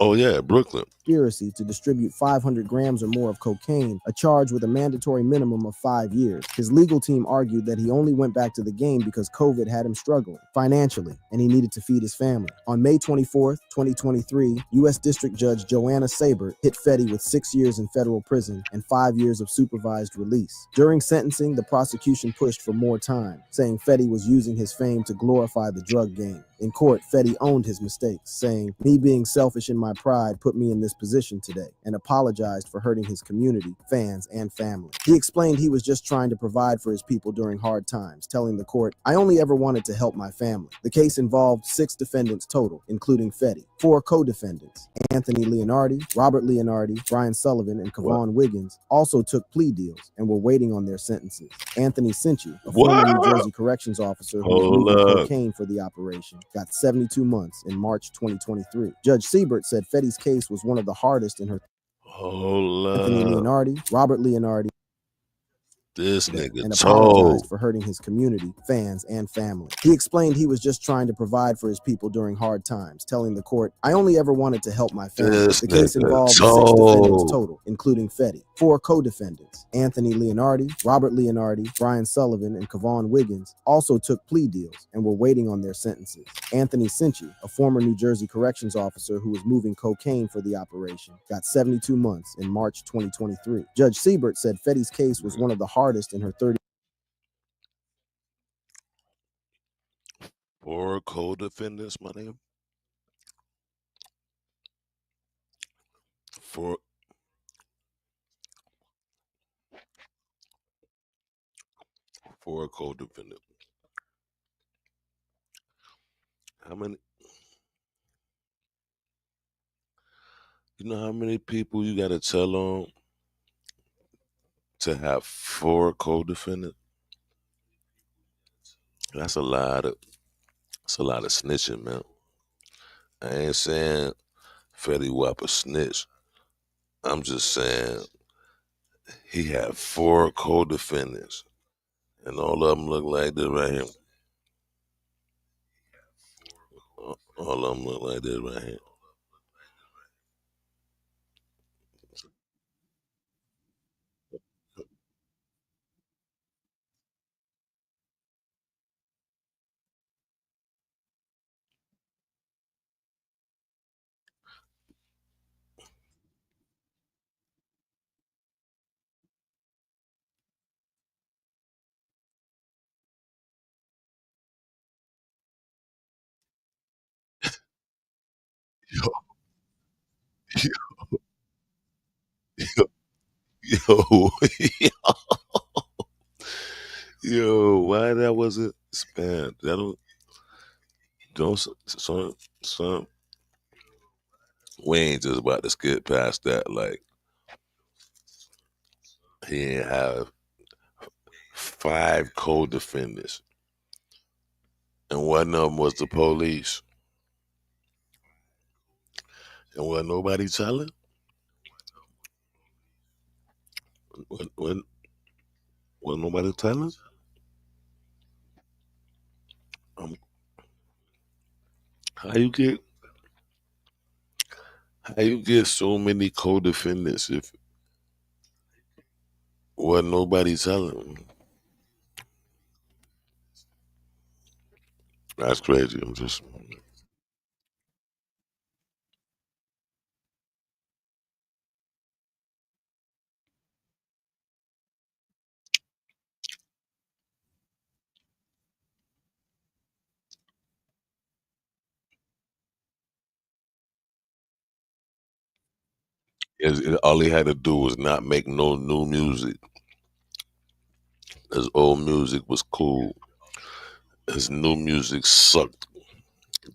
Oh yeah, Brooklyn. conspiracy to distribute 500 grams or more of cocaine, a charge with a mandatory minimum of 5 years. His legal team argued that he only went back to the game because COVID had him struggling financially and he needed to feed his family. On May 24th, 2023, U.S. District Judge Joanna Sabert hit Fetty with 6 years in federal prison and 5 years of supervised release. During sentencing, the prosecution pushed for more time, saying Fetty was using his fame to glorify the drug game. In court, Fetty owned his mistakes, saying, "Me being selfish in my pride put me in this position today," and apologized for hurting his community, fans, and family. He explained he was just trying to provide for his people during hard times, telling the court, "I only ever wanted to help my family." The case involved 6 defendants total, including Fetty. 4 co-defendants, Anthony Leonardi, Robert Leonardi, Brian Sullivan, and Kevon Wiggins, also took plea deals and were waiting on their sentences. Anthony Cinci, a former New Jersey corrections officer who was moving cocaine for the operation, got 72 months in March 2023. Judge Siebert said Fetty's case was one of the hardest in her. Anthony Leonardi, Robert Leonardi, this nigga and told. apologized for hurting his community, fans, and family. He explained he was just trying to provide for his people during hard times, telling the court, "I only ever wanted to help my family." This The case nigga involved 6 told. defendants total, including Fetty. 4 co-defendants, Anthony Leonardi, Robert Leonardi, Brian Sullivan, and Kevon Wiggins, also took plea deals and were waiting on their sentences. Anthony Cinci, a former New Jersey corrections officer who was moving cocaine for the operation, got 72 months in March 2023. Judge Siebert said Fetty's case was one of the hardest in her 30. 4 co-defendants, my nigga. 4 co-defendants. How many? You know how many people you gotta tell on to have 4 co-defendants? That's a lot of snitching, man. I ain't saying Fetty Wap a snitch. I'm just saying he had 4 co-defendants, and all of them look like this right here. All of them look like this right here. Yo, yo, why that wasn't spam? That don't son. We ain't just about to skip past that. Like he ain't have 5 co-defendants, and one of them was the police, and wasn't nobody telling. When nobody telling. Um, how you get so many co-defendants if wasn't nobody telling? That's crazy. I'm just. All he had to do was not make no new music. His old music was cool. His new music sucked.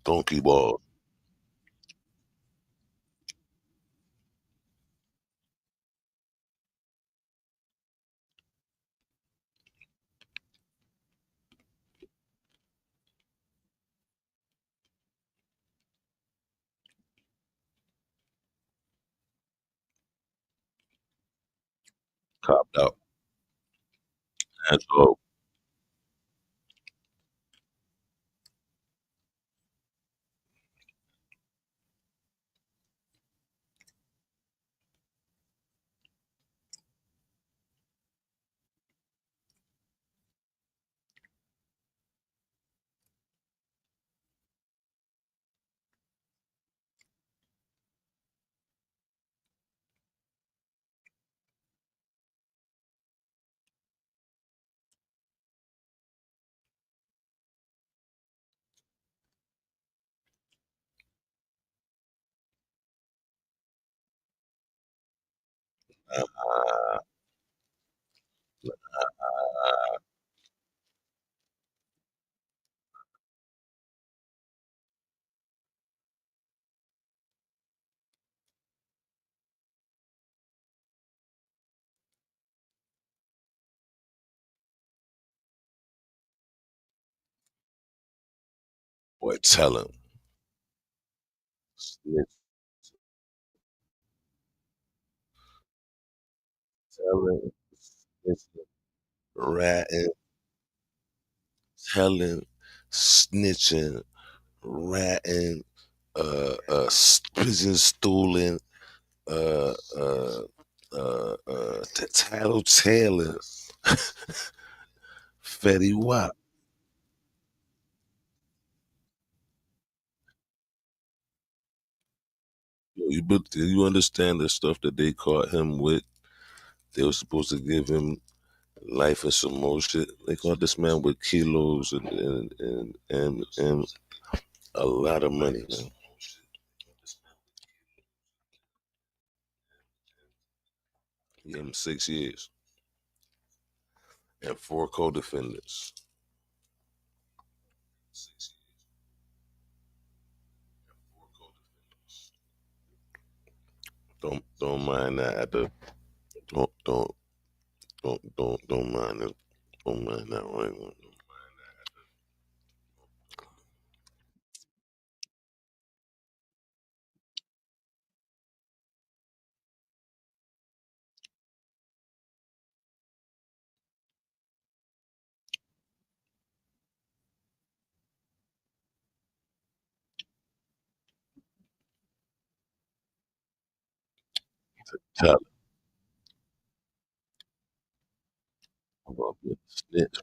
Donkey ball. Copped out. And so boy, tell him. Snitch, tell him. Snitching, ratting, telling, snitching, ratting, prison stooling, tattletaling, Fetty Wap. But you understand the stuff that they caught him with? They were supposed to give him life and some more shit. They caught this man with kilos and a lot of money, man. He gave him 6 years and 4 co-defendants. Don't mind that at the don't mind it. Don't mind that right one. Tell him about being a snitch.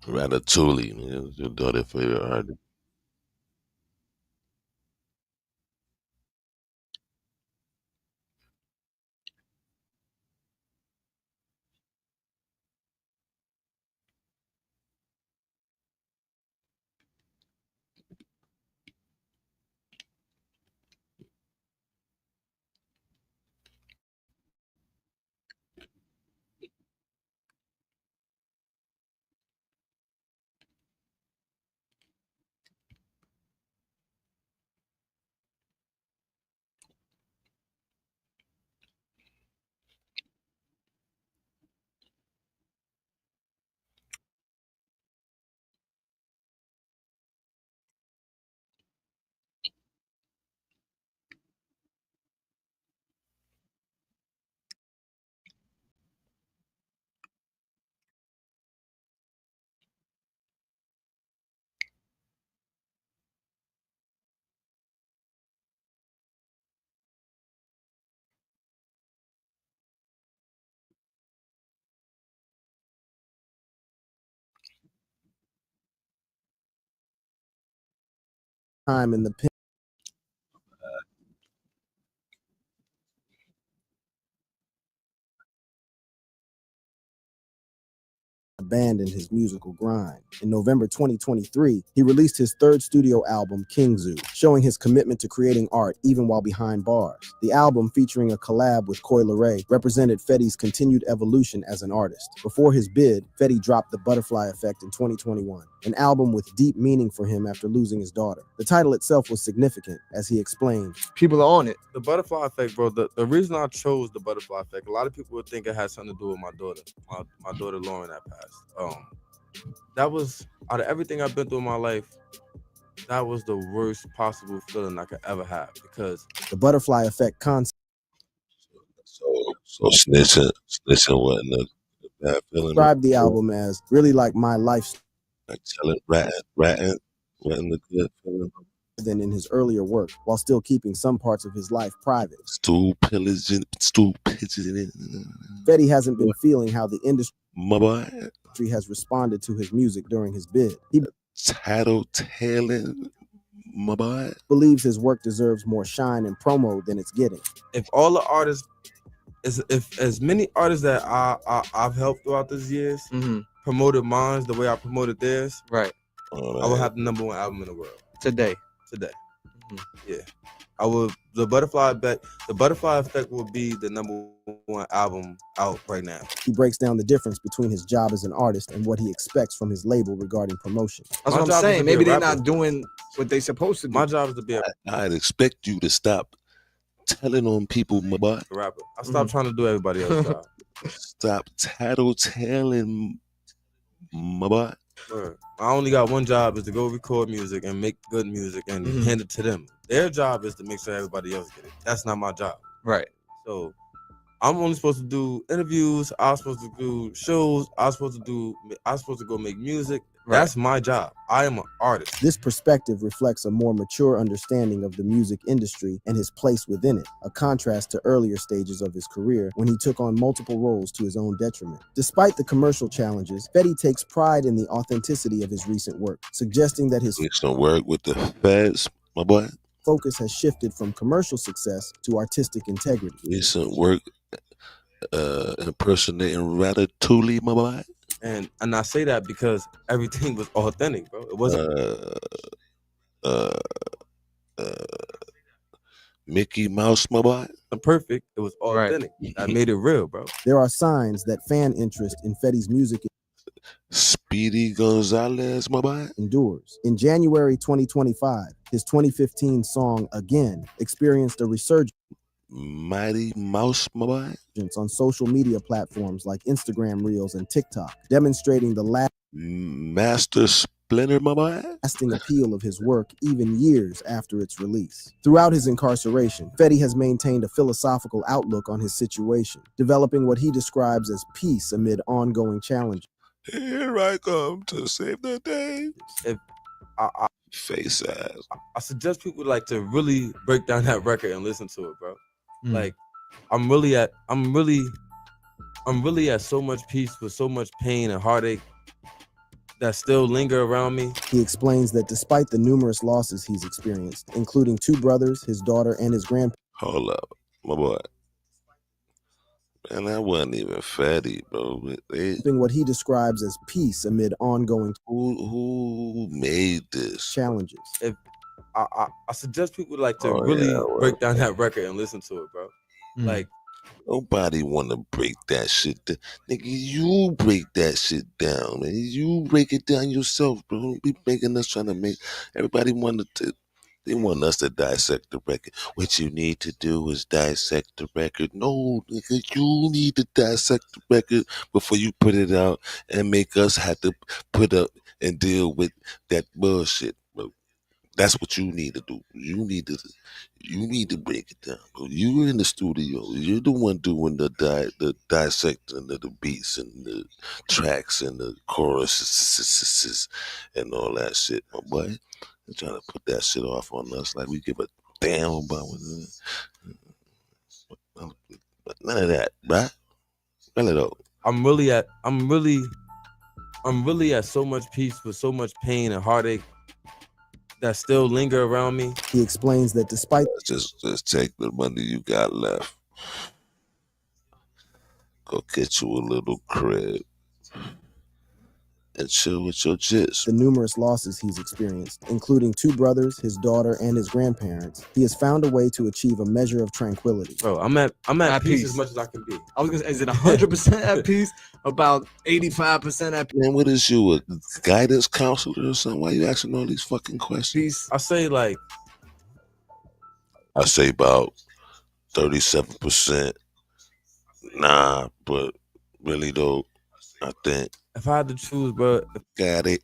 Ratatouille, man. Your daughter's favorite artist. Time in the pen. abandon his musical grind. In November 2023, he released his third studio album, THRU, showing his commitment to creating art even while behind bars. The album, featuring a collab with Coi Leray, represented Fetty's continued evolution as an artist. Before his bid, Fetty dropped The Butterfly Effect in 2021, an album with deep meaning for him after losing his daughter. The title itself was significant, as he explained. People are on it. The Butterfly Effect, bro. The reason I chose The Butterfly Effect, a lot of people would think it had something to do with my daughter, my daughter Lauren that passed. That was, out of everything I've been through in my life, that was the worst possible feeling I could ever have, because the Butterfly Effect concept. So snitching wasn't a bad feeling. Described the album as really like my life. Like telling ratting wasn't a good feeling. Than in his earlier work, while still keeping some parts of his life private. Stool pillaging. Fetty hasn't been feeling how the industry has responded to his music during his bid. He tattletaling, my boy. Believes his work deserves more shine and promo than it's getting. If all the artists, if as many artists that I've helped throughout these years promoted mine the way I promoted theirs, right, I will have the #1 album in the world today. Yeah, I will. The Butterfly Effect will be the #1 album out right now. He breaks down the difference between his job as an artist and what he expects from his label regarding promotion. That's what I'm saying. Maybe they're not doing what they're supposed to do. My job is to be a I'd expect you to stop telling on people, my boy. rapper. I stopped trying to do everybody else's job. Stop tattletaling, my boy. I only got one job, is to go record music and make good music and hand it to them. Their job is to make sure everybody else get it. That's not my job. Right. So I'm only supposed to do interviews. I was supposed to do shows. I was supposed to go make music. Right. That's my job. I am an artist. This perspective reflects a more mature understanding of the music industry and his place within it, a contrast to earlier stages of his career when he took on multiple roles to his own detriment. Despite the commercial challenges, Fetty takes pride in the authenticity of his recent work, suggesting that his recent work with the feds, my boy, focus has shifted from commercial success to artistic integrity. Recent work impersonating Ratatouille, my boy. And I say that because everything was authentic, bro. It wasn't Mickey Mouse, my boy. Perfect. It was authentic. Right. I made it real, bro. There are signs that fan interest in Fetty's music Speedy Gonzalez, my boy, endures. In January 2025, his 2015 song Again experienced a resurgence. Mighty Mouse, my boy, on social media platforms like Instagram Reels and TikTok, demonstrating the Master Splinter, my boy, lasting appeal of his work even years after its release. Throughout his incarceration, Fetty has maintained a philosophical outlook on his situation, developing what he describes as peace amid ongoing challenges. Here I come to save the day. If face ass, I suggest people like to really break down that record and listen to it, bro. Like, I'm really at so much peace with so much pain and heartache that still linger around me. He explains that despite the numerous losses he's experienced, including 2 brothers, his daughter, and his grandparents. Hold up, my boy. Man, that wasn't even Fetty, bro. What he describes as peace amid ongoing. Who made this challenges? If I suggest people like to break down that record and listen to it, bro. Like, nobody want to break that shit down. Nigga, you break that shit down, man. You break it down yourself, bro. Don't be making us trying to make everybody they want us to dissect the record. What you need to do is dissect the record. No, nigga, you need to dissect the record before you put it out and make us have to put up and deal with that bullshit, bro. That's what you need to do. You need to break it down, bro. You're in the studio. You're the one doing the dissecting of the beats and the tracks and the choruses and all that shit, my boy. They're trying to put that shit off on us like we give a damn about it. None of that, right? None of those. I'm really at so much peace with so much pain and heartache that still linger around me. He explains that despite just take the money you got left. Go get you a little crib. and chill with your jits. The numerous losses he's experienced, including 2 brothers, his daughter, and his grandparents, he has found a way to achieve a measure of tranquility. Bro, I'm at peace as much as I can be. I was gonna say, is it 100% at peace? About 85% at peace? Man, what is you, a guidance counselor or something? Why you asking all these fucking questions? I say about 37%. Nah, but really though, I think if I had to choose, bro, fuck out of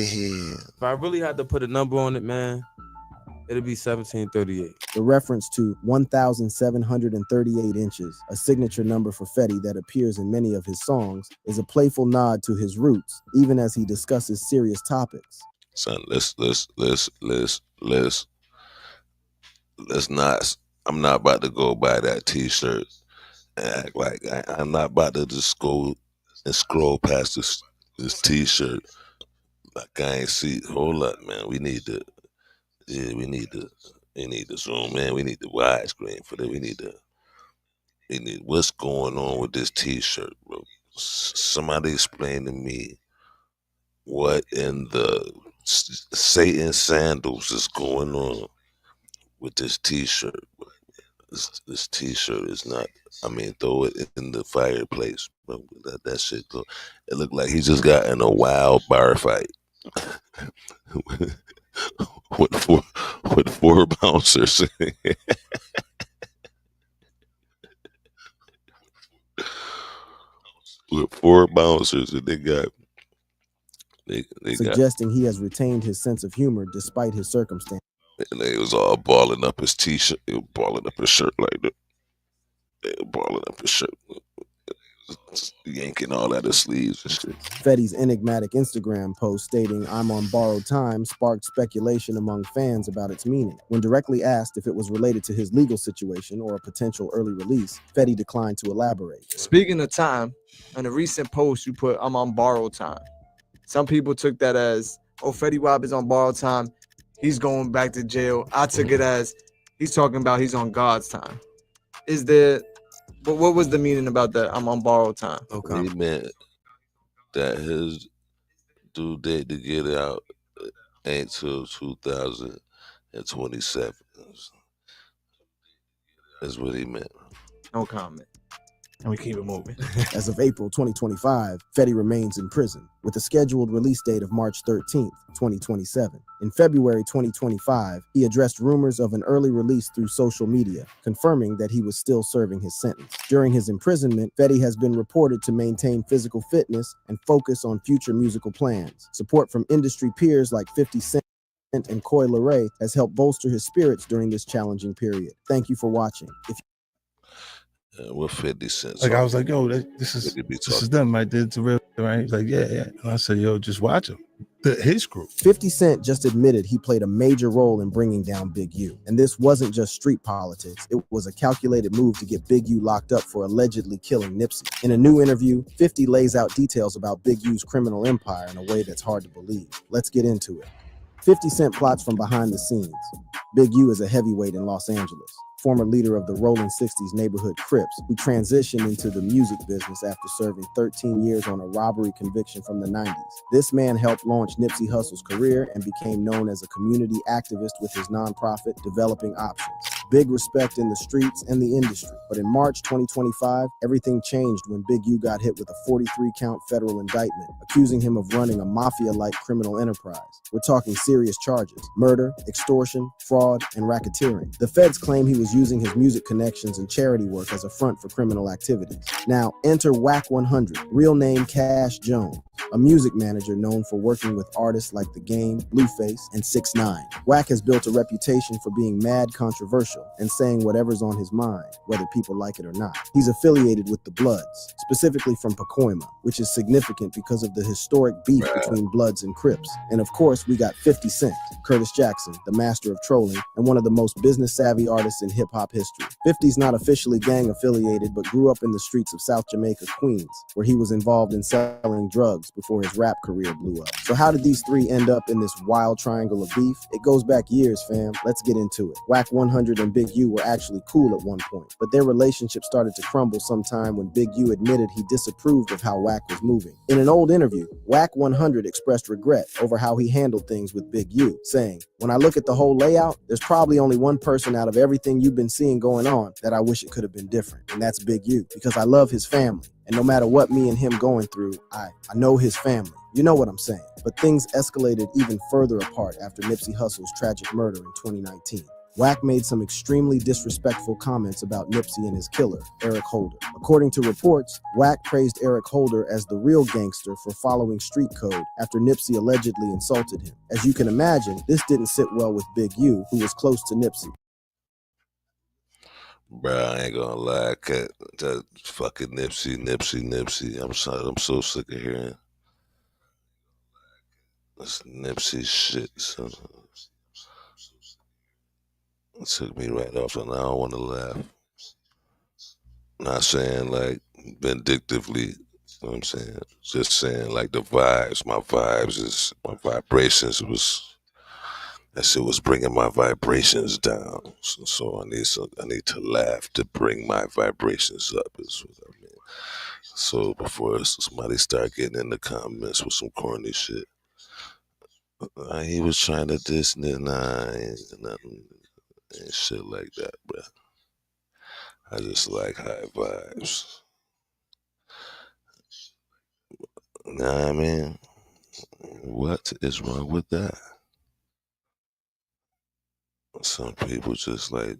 here. If I really had to put a number on it, man, it'd be 1738. The reference to 1,738 inches, a signature number for Fetty that appears in many of his songs, is a playful nod to his roots, even as he discusses serious topics. Son, let's not. I'm not about to go buy that T-shirt and act like I'm not about to just go and scroll past this T-shirt like I ain't see. Hold up, man. We need to zoom in. We need the widescreen for that. We need what's going on with this T-shirt, bro. Somebody explain to me what in the Satan sandals is going on with this T-shirt. This T-shirt is not. I mean, throw it in the fireplace, bro. Let that shit go. It looked like he just got in a wild bar fight with four bouncers. With 4 bouncers, and they got suggesting he has retained his sense of humor despite his circumstances. And they was all balling up his T-shirt. They were balling up his shirt like that. They were balling up his shirt, yanking all out his sleeves and shit. Fetty's enigmatic Instagram post stating "I'm on borrowed time" sparked speculation among fans about its meaning. When directly asked if it was related to his legal situation or a potential early release, Fetty declined to elaborate. Speaking of time, in a recent post you put, "I'm on borrowed time." Some people took that as, oh, Fetty Wap is on borrowed time. He's going back to jail. I took it as he's talking about he's on God's time. But what was the meaning about that? I'm on borrowed time. Okay. He meant that his due date to get out ain't till 2027. That's what he meant. No comment. And we keep it moving. As of April 2025, Fetty remains in prison with a scheduled release date of March 13th, 2027. In February 2025, he addressed rumors of an early release through social media, confirming that he was still serving his sentence. During his imprisonment, Fetty has been reported to maintain physical fitness and focus on future musical plans. Support from industry peers like 50 Cent and Coi Leray has helped bolster his spirits during this challenging period. Thank you for watching. What 50 Cent? Like I was like, yo, this is them right there. It's a real right. He's like, yeah. And I said, yo, just watch him. His group. 50 Cent just admitted he played a major role in bringing down Big U. And this wasn't just street politics. It was a calculated move to get Big U locked up for allegedly killing Nipsey. In a new interview, 50 lays out details about Big U's criminal empire in a way that's hard to believe. Let's get into it. 50 Cent plots from behind the scenes. Big U is a heavyweight in Los Angeles, former leader of the Rolling 60s neighborhood Crips, who transitioned into the music business after serving 13 years on a robbery conviction from the 90s. This man helped launch Nipsey Hussle's career and became known as a community activist with his nonprofit, Developing Options. Big respect in the streets and the industry. But in March 2025, everything changed when Big U got hit with a 43-count federal indictment, accusing him of running a mafia-like criminal enterprise. We're talking serious charges: murder, extortion, fraud, and racketeering. The feds claim he was using his music connections and charity work as a front for criminal activities. Now, enter Wack 100, real name Cash Jones, a music manager known for working with artists like The Game, Blueface, and 6ix9ine. Wack has built a reputation for being mad controversial and saying whatever's on his mind, whether people like it or not. He's affiliated with the Bloods, specifically from Pacoima, which is significant because of the historic beef between Bloods and Crips. And of course, we got 50 Cent, Curtis Jackson, the master of trolling, and one of the most business-savvy artists in hip-hop history. 50's not officially gang-affiliated, but grew up in the streets of South Jamaica, Queens, where he was involved in selling drugs jobs before his rap career blew up. So how did these three end up in this wild triangle of beef? It goes back years, fam. Let's get into it. Whack 100 and Big U were actually cool at one point, but their relationship started to crumble sometime when Big U admitted he disapproved of how Whack was moving. In an old interview, Whack 100 expressed regret over how he handled things with Big U, saying, "When I look at the whole layout, there's probably only one person out of everything you've been seeing going on that I wish it could have been different, and that's Big U, because I love his family. And no matter what me and him going through, I know his family." You know what I'm saying. But things escalated even further apart after Nipsey Hussle's tragic murder in 2019. Whack made some extremely disrespectful comments about Nipsey and his killer, Eric Holder. According to reports, Whack praised Eric Holder as the real gangster for following street code after Nipsey allegedly insulted him. As you can imagine, this didn't sit well with Big U, who was close to Nipsey. Bro, I ain't gonna lie, that fucking Nipsey. I'm so sick of hearing this Nipsey shit, son. It took me right off, and I don't want to laugh. Not saying like vindictively, you know what I'm saying? Just saying like the vibes, my vibrations that shit was bringing my vibrations down. So I need to laugh to bring my vibrations up, is what I mean. So before somebody start getting in the comments with some corny shit, he was trying to diss me, ain't nothing, ain't shit like that, bro. I just like high vibes. Know what I mean? What is wrong with that? Some people just like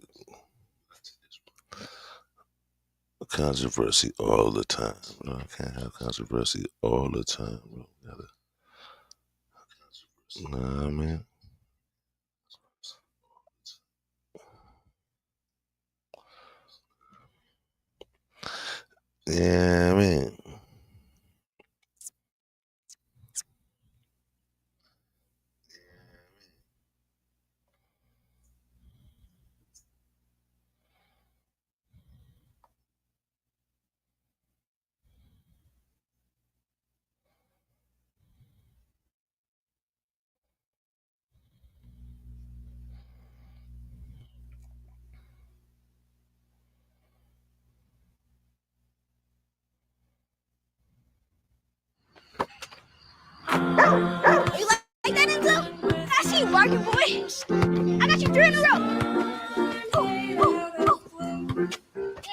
controversy all the time, bro. I can't have controversy all the time, bro. You know what I mean? Yeah, I mean. You like that, Enzo? I see you barking, boy. I got you 3 in a row. Oh.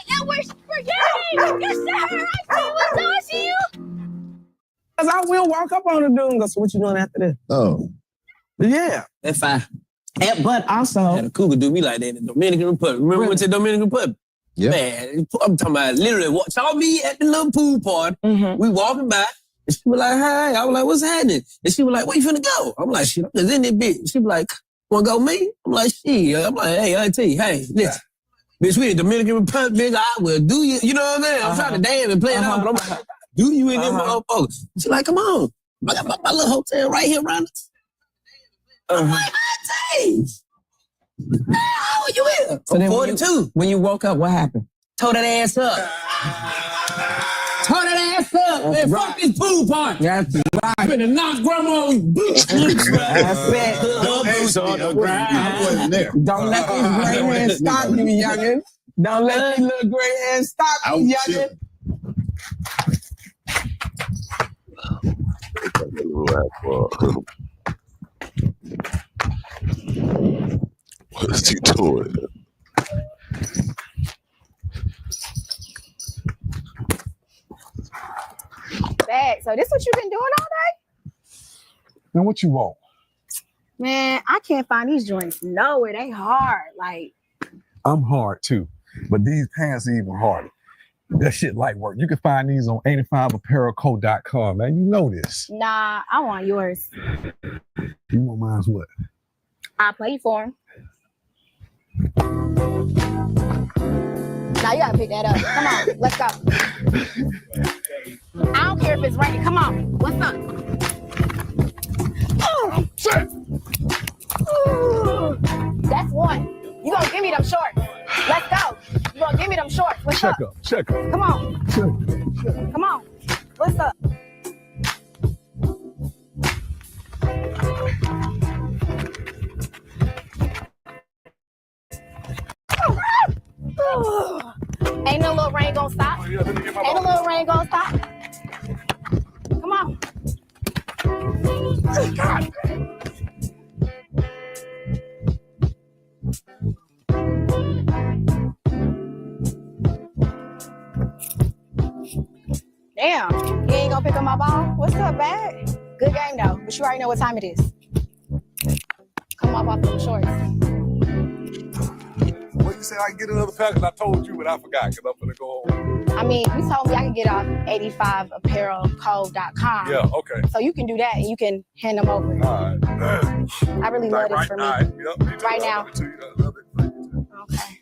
Now we're game. Yes, sir. I see you. Cause I will walk up on the dude and go, "So what you doing after this?" Oh. Yeah. That's fine. But also, had a cougar do me like that in the Dominican Republic. Remember we went to the Dominican Republic? Yeah. Man, I'm talking about literally saw me at the little pool party. We walking by, and she was like, "Hey." I was like, "What's happening?" And she was like, "Where you finna go?" I'm like, "Shit, I'm just in this bitch." She was like, "Wanna go with me?" I'm like, "Shit." I'm like, "Hey, auntie, hey, listen. Bitch, we in Dominican Republic, bitch, I will do you." You know what I'm saying? I'm trying to dance and play it out, but I'm like, "Do you in them motherfuckers?" She's like, "Come on. I got my little hotel right here around us." I'm like, "Auntie, how are you here?" So then 42. When you woke up, what happened? Tore that ass up. Tore that ass up, man. Fuck this pool party. That's right. Finna knock grandma's boots loose, right? That's it. Her boots on the ground. I wasn't there. Don't let these gray hairs stop you, youngin. Don't let these little gray hairs stop you, youngin. What is he doing? Bag. So this what you been doing all day? Now what you want? Man, I can't find these joints nowhere. They hard. Like, I'm hard too, but these pants are even harder. That shit light work. You can find these on 85apparelco.com, man. You know this. nah, I want yours. You want mine's what? I'll pay you for them. Now you gotta pick that up. Come on, let's go. I don't care if it's raining. Come on, what's up? Oh, shit. Ooh, that's one. You gonna give me them shorts? Let's go. You gonna give me them shorts? What's up? Check up. Come on. Come on. What's up? Ain't no little rain gonna stop. Ain't no little rain gonna stop. Come on. God. Damn, you ain't gonna pick up my ball? What's up, bag? Good game though, but you already know what time it is. Come off them shorts. Well, you said I can get another package. I told you, but I forgot because I'm gonna go home. I mean, you told me I could get off 85apparelcode.com. Yeah, okay. So you can do that and you can hand them over. All right. I really love this for me. Right now. Okay.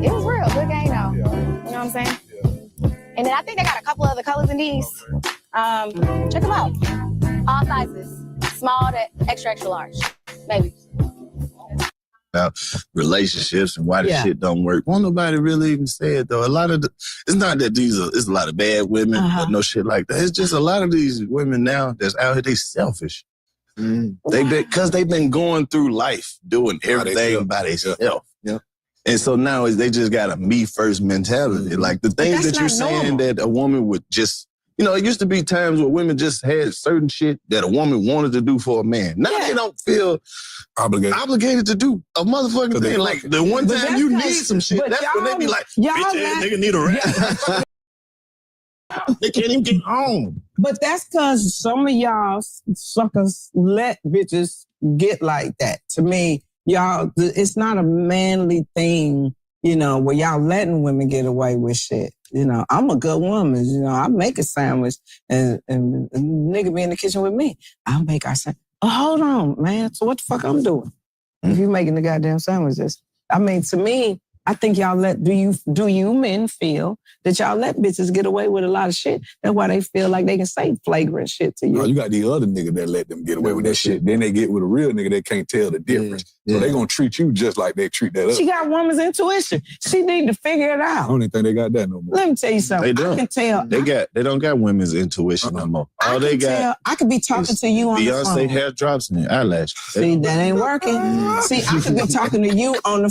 It was real. Good game though. You know what I'm saying? And then I think they got a couple other colors in these. Check them out. All sizes. Small to extra large. Maybe. About relationships and why the shit don't work. Won't nobody really even say it though. A lot of it's not that it's a lot of bad women or no shit like that. It's just a lot of these women now that's out here, they selfish. Because they've been going through life doing everything by themselves. Yeah. And so now they just got a me first mentality. Like the things that you're saying that a woman would just, it used to be times where women just had certain shit that a woman wanted to do for a man. Now they don't feel obligated to do a motherfucking thing. Like the one time you need some shit, that's when they be like, bitch ass nigga need a rap. They can't even get home. But that's because some of y'all suckers let bitches get like that. To me, y'all, it's not a manly thing, where y'all letting women get away with shit. I'm a good woman. I make a sandwich and a nigga be in the kitchen with me. I'll make our sandwich. Oh, hold on, man. So what the fuck I'm doing? If you making the goddamn sandwiches. I mean, to me, I think y'all do you men feel that y'all let bitches get away with a lot of shit? That's why they feel like they can say flagrant shit to you. Oh, you got these other niggas that let them get away with that shit. Then they get with a real nigga that can't tell the difference. So they gonna treat you just like they treat that other. She got woman's intuition. She need to figure it out. I don't even think they got that no more. Let me tell you something. They don't. I can tell. They don't got women's intuition no more. All they got. I could be talking to you on the phone. Beyonce hair drops in your eyelash. See, that ain't working. See, I could be talking to you on the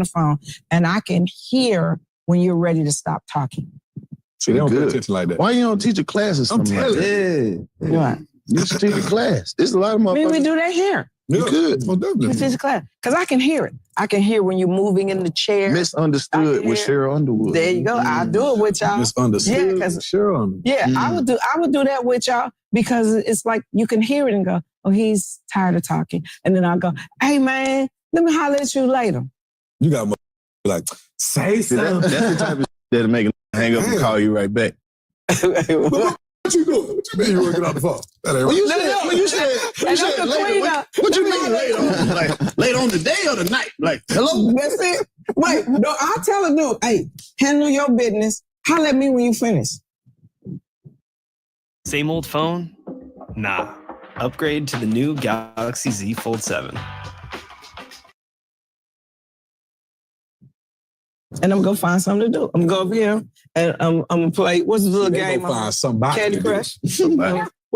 phone. And I can hear when you're ready to stop talking. See, they don't pay attention like that. Why you don't teach a class or something like that? What? You should teach a class. There's a lot of motherfuckers. Maybe we do that here. You could. You teach a class. Because I can hear it. I can hear when you're moving in the chair. Misunderstood with Cheryl Underwood. There you go. I do it with y'all. Misunderstood with Cheryl Underwood. Yeah, I would do that with y'all because it's like you can hear it and go, oh, he's tired of talking. And then I'll go, hey, man, let me holler at you later. You got like, say something. That's the type of shit that'll make a hang up and call you right back. What you doing? What you mean you working out the phone? When you said later, what you mean later on? Like later on the day or the night? Like, hello? That's it. Wait, no, I'll tell her, no, hey, handle your business. Holler at me when you finish. Same old phone? Nah. Upgrade to the new Galaxy Z Fold 7. And I'm gonna find something to do. I'm gonna go over here and I'm gonna play. What's the little game? Find somebody. Candy Crush. What's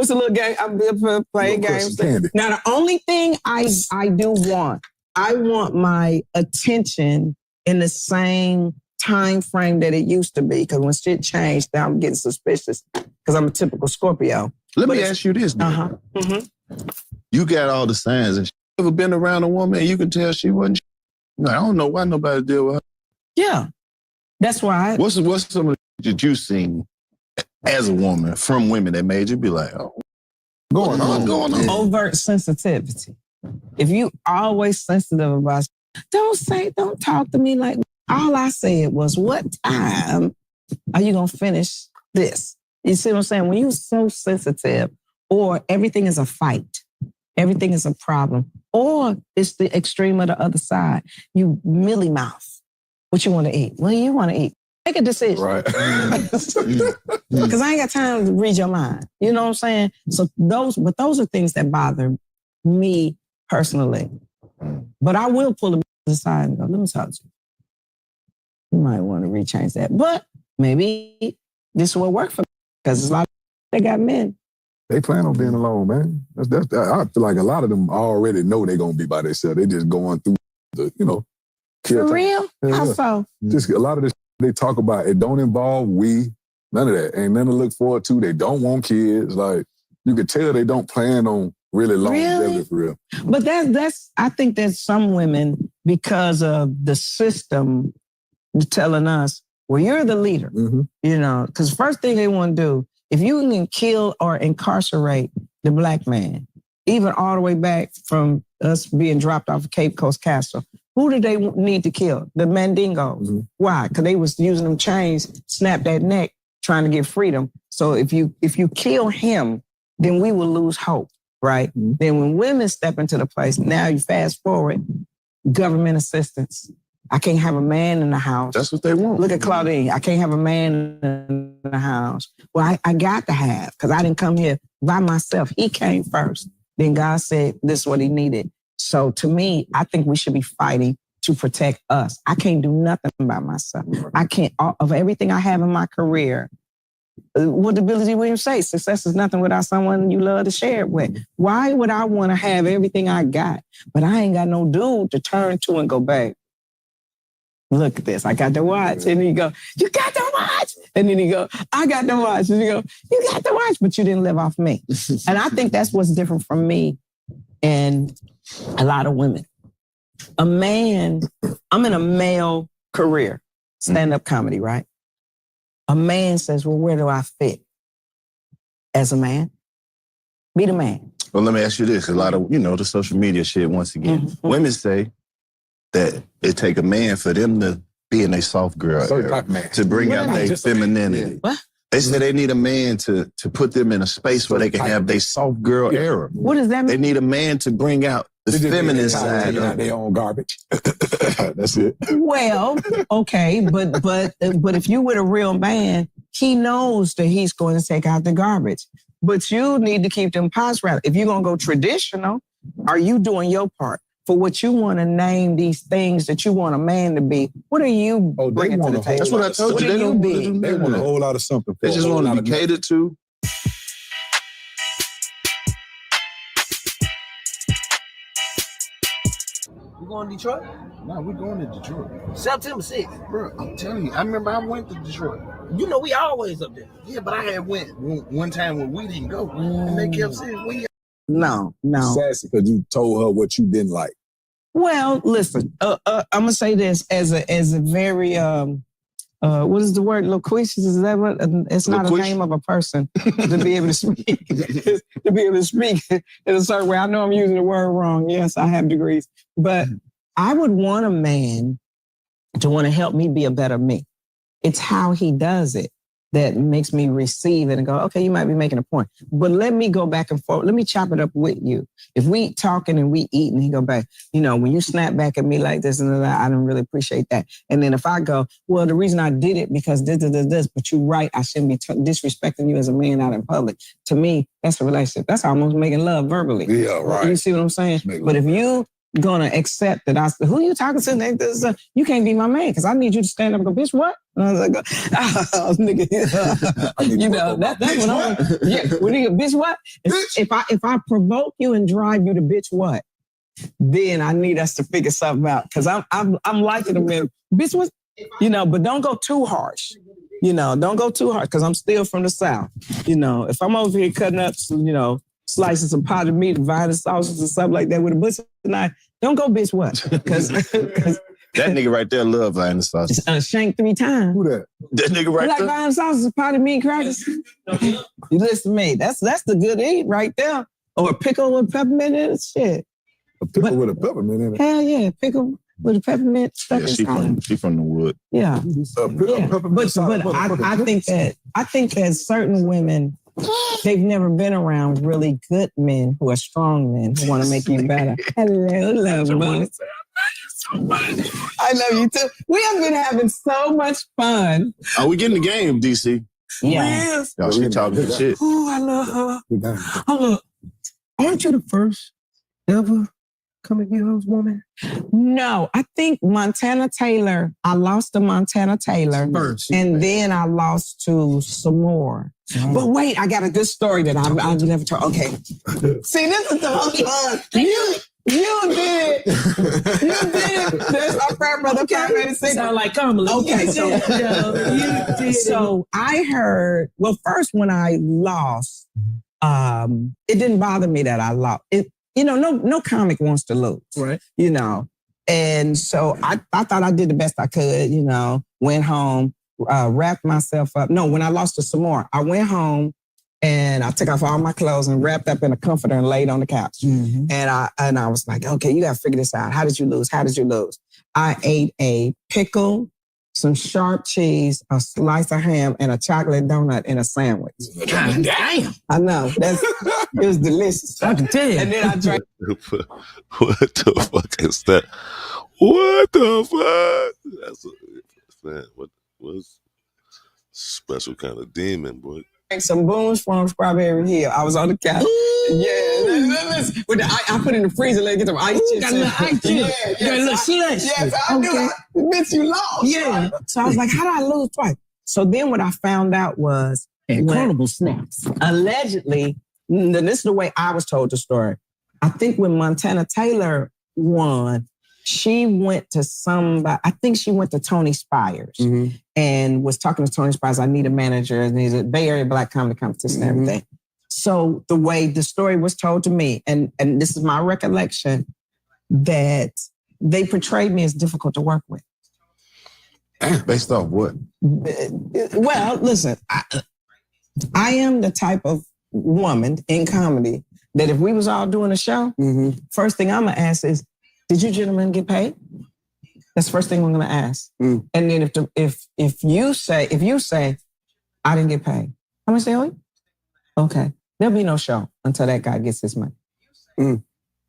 the little game? I'm gonna play games. Now the only thing I do want, I want my attention in the same time frame that it used to be. Because when shit changed, now I'm getting suspicious. Because I'm a typical Scorpio. Let me ask you this. You got all the signs. And you ever been around a woman and you can tell she wasn't? I don't know why nobody deal with her. Yeah, that's why. What's some of the that you've seen as a woman from women that made you be like, oh, going on? Overt sensitivity. If you always sensitive about, don't talk to me like. All I said was, what time are you gonna finish this? You see what I'm saying? When you're so sensitive, or everything is a fight, everything is a problem, or it's the extreme of the other side. You mealy mouth. What you want to eat? What do you want to eat? Make a decision. Right. Because I ain't got time to read your mind. You know what I'm saying? So those are things that bother me personally. But I will pull them aside and go, let me talk to you. You might want to rechange that. But maybe this will work for me. Because there's a lot of they got men. They plan on being alone, man. I feel like a lot of them already know they're going to be by themselves. They just going through the, For real? How so? Just a lot of this they talk about, it don't involve none of that. Ain't nothing to look forward to. They don't want kids. Like, you could tell they don't plan on really longevity for real. But that's I think there's some women, because of the system telling us, well, you're the leader, you know, because first thing they want to do, if you can kill or incarcerate the black man, even all the way back from us being dropped off of Cape Coast Castle, who did they need to kill? The Mandingos. Why? Because they was using them chains, snap that neck, trying to get freedom. So if you kill him, then we will lose hope, right? Then when women step into the place, now you fast forward, government assistance. I can't have a man in the house. That's what they want. Look at Claudine. I can't have a man in the house. Well, I got to have, because I didn't come here by myself. He came first. Then God said this is what he needed. So to me, I think we should be fighting to protect us. I can't do nothing by myself. I can't, of everything I have in my career, what did Billie Jean Williams say? Success is nothing without someone you love to share it with. Why would I want to have everything I got, but I ain't got no dude to turn to and go, babe, look at this. I got the watch. And he go, you got the watch. And then he go, I got the watch. And he go, you got the watch, but you didn't live off me. And I think that's what's different from me and a lot of women. A man, I'm in a male career, stand-up comedy, right? A man says, well, where do I fit as a man? Be the man. Well, let me ask you this. A lot of, the social media shit, once again. Women say that it take a man for them to be in a soft girl era, to bring out their femininity. What? They say they need a man to put them in a space where they can have their soft girl era. What does that mean? They need a man to bring out the feminine side of their own garbage. That's it. Well, okay, but if you with a real man, he knows that he's going to take out the garbage. But you need to keep them pots right. If you're going to go traditional, are you doing your part? For what you want to name these things that you want a man to be, what are you bringing to the table? That's what I told you. They want a whole lot of something. They just want to be catered to. You going to Detroit? No, we're going to Detroit. September 6th. Bro, I'm telling you, I remember I went to Detroit. You know we always up there. Yeah, but I had went one time when we didn't go. And they kept saying, No. Sassy, because you told her what you didn't like. Well, listen, I'm gonna say this as a very what is the word? Loquacious? Is that what? It's not a name of a person to be able to speak. To be able to speak in a certain way. I know I'm using the word wrong. Yes, I have degrees, but I would want a man to want to help me be a better me. It's how he does it that makes me receive it and go, okay, you might be making a point, but let me go back and forth. Let me chop it up with you. If we talking and we eat and he go back, when you snap back at me like this and that, I don't really appreciate that. And then if I go, well, the reason I did it because this, but you're right, I shouldn't be disrespecting you as a man out in public. To me, that's a relationship. That's almost making love verbally. Yeah, right. You see what I'm saying? But if you gonna accept that who you talking to? You can't be my man because I need you to stand up and go, bitch, what? And I was like, nigga, that's what I'm. Yeah, nigga, bitch, what? If I provoke you and drive you to bitch, what? Then I need us to figure something out because I'm liking a man, bitch, what? But don't go too harsh. Don't go too hard because I'm still from the South. If I'm over here cutting up, slices some potted meat, divided sausages and stuff like that with a butcher knife, don't go bitch what? Because that nigga right there love violent sausage. Shanked 3 times. Who that? That nigga right you there. like violent sausages, potted meat, crackers? You listen to me. That's the good eat right there. Or a pickle with peppermint in it. Shit. A pickle with a peppermint in it? Hell yeah, pickle with a peppermint stuck inside. She from the wood. Yeah. But I think that certain women, they've never been around really good men who are strong men who want to make you better. Hello, love bug. I love you too. We have been having so much fun. Oh, we getting the game, DC. Yeah. Y'all, she talking shit. Oh, I love her. Oh, look. Aren't you the first ever Come Get Hoes woman? No, I think Montana Taylor. I lost to Montana Taylor first, and then I lost to some more. But wait, I got a good story that I've never told. Okay, see, this is the whole fun. You did. You did. That's our prayer brother. Okay. Sound like Kamala. Okay, so you did. So I heard. Well, first when I lost, it didn't bother me that I lost. It, no comic wants to lose, right? And so I thought I did the best I could. Went home, wrapped myself up. No, when I lost to Samora, I went home. And I took off all my clothes and wrapped up in a comforter and laid on the couch. Mm-hmm. And I was like, okay, you got to figure this out. How did you lose? How did you lose? I ate a pickle, some sharp cheese, a slice of ham, and a chocolate donut in a sandwich. God damn. I know. It was delicious. I can tell you. And then I drank. What the fuck is that? What the fuck? Man, what's special kind of demon, boy? Some booms from Strawberry Hill. I was on the couch. Listen. With I put it in the freezer, let it get some ice chips. Got a little ice chips. Got a little slush. Yes, I knew it. Bitch, you lost. Yeah. So I was like, how did I lose twice? So then what I found out was Carnival snacks. Allegedly, this is the way I was told the story. I think when Montana Taylor won, she went to somebody, I think she went to Tony Spires and was talking to Tony Spires. I need a manager. And he's a Bay Area Black Comedy Competition and everything. So the way the story was told to me, and this is my recollection, that they portrayed me as difficult to work with. Based off what? Well, listen, I am the type of woman in comedy that if we was all doing a show, first thing I'm going to ask is, did you gentlemen get paid? That's the first thing I'm going to ask. And then if you say I didn't get paid, I'm going to say, oh, okay. There'll be no show until that guy gets his money.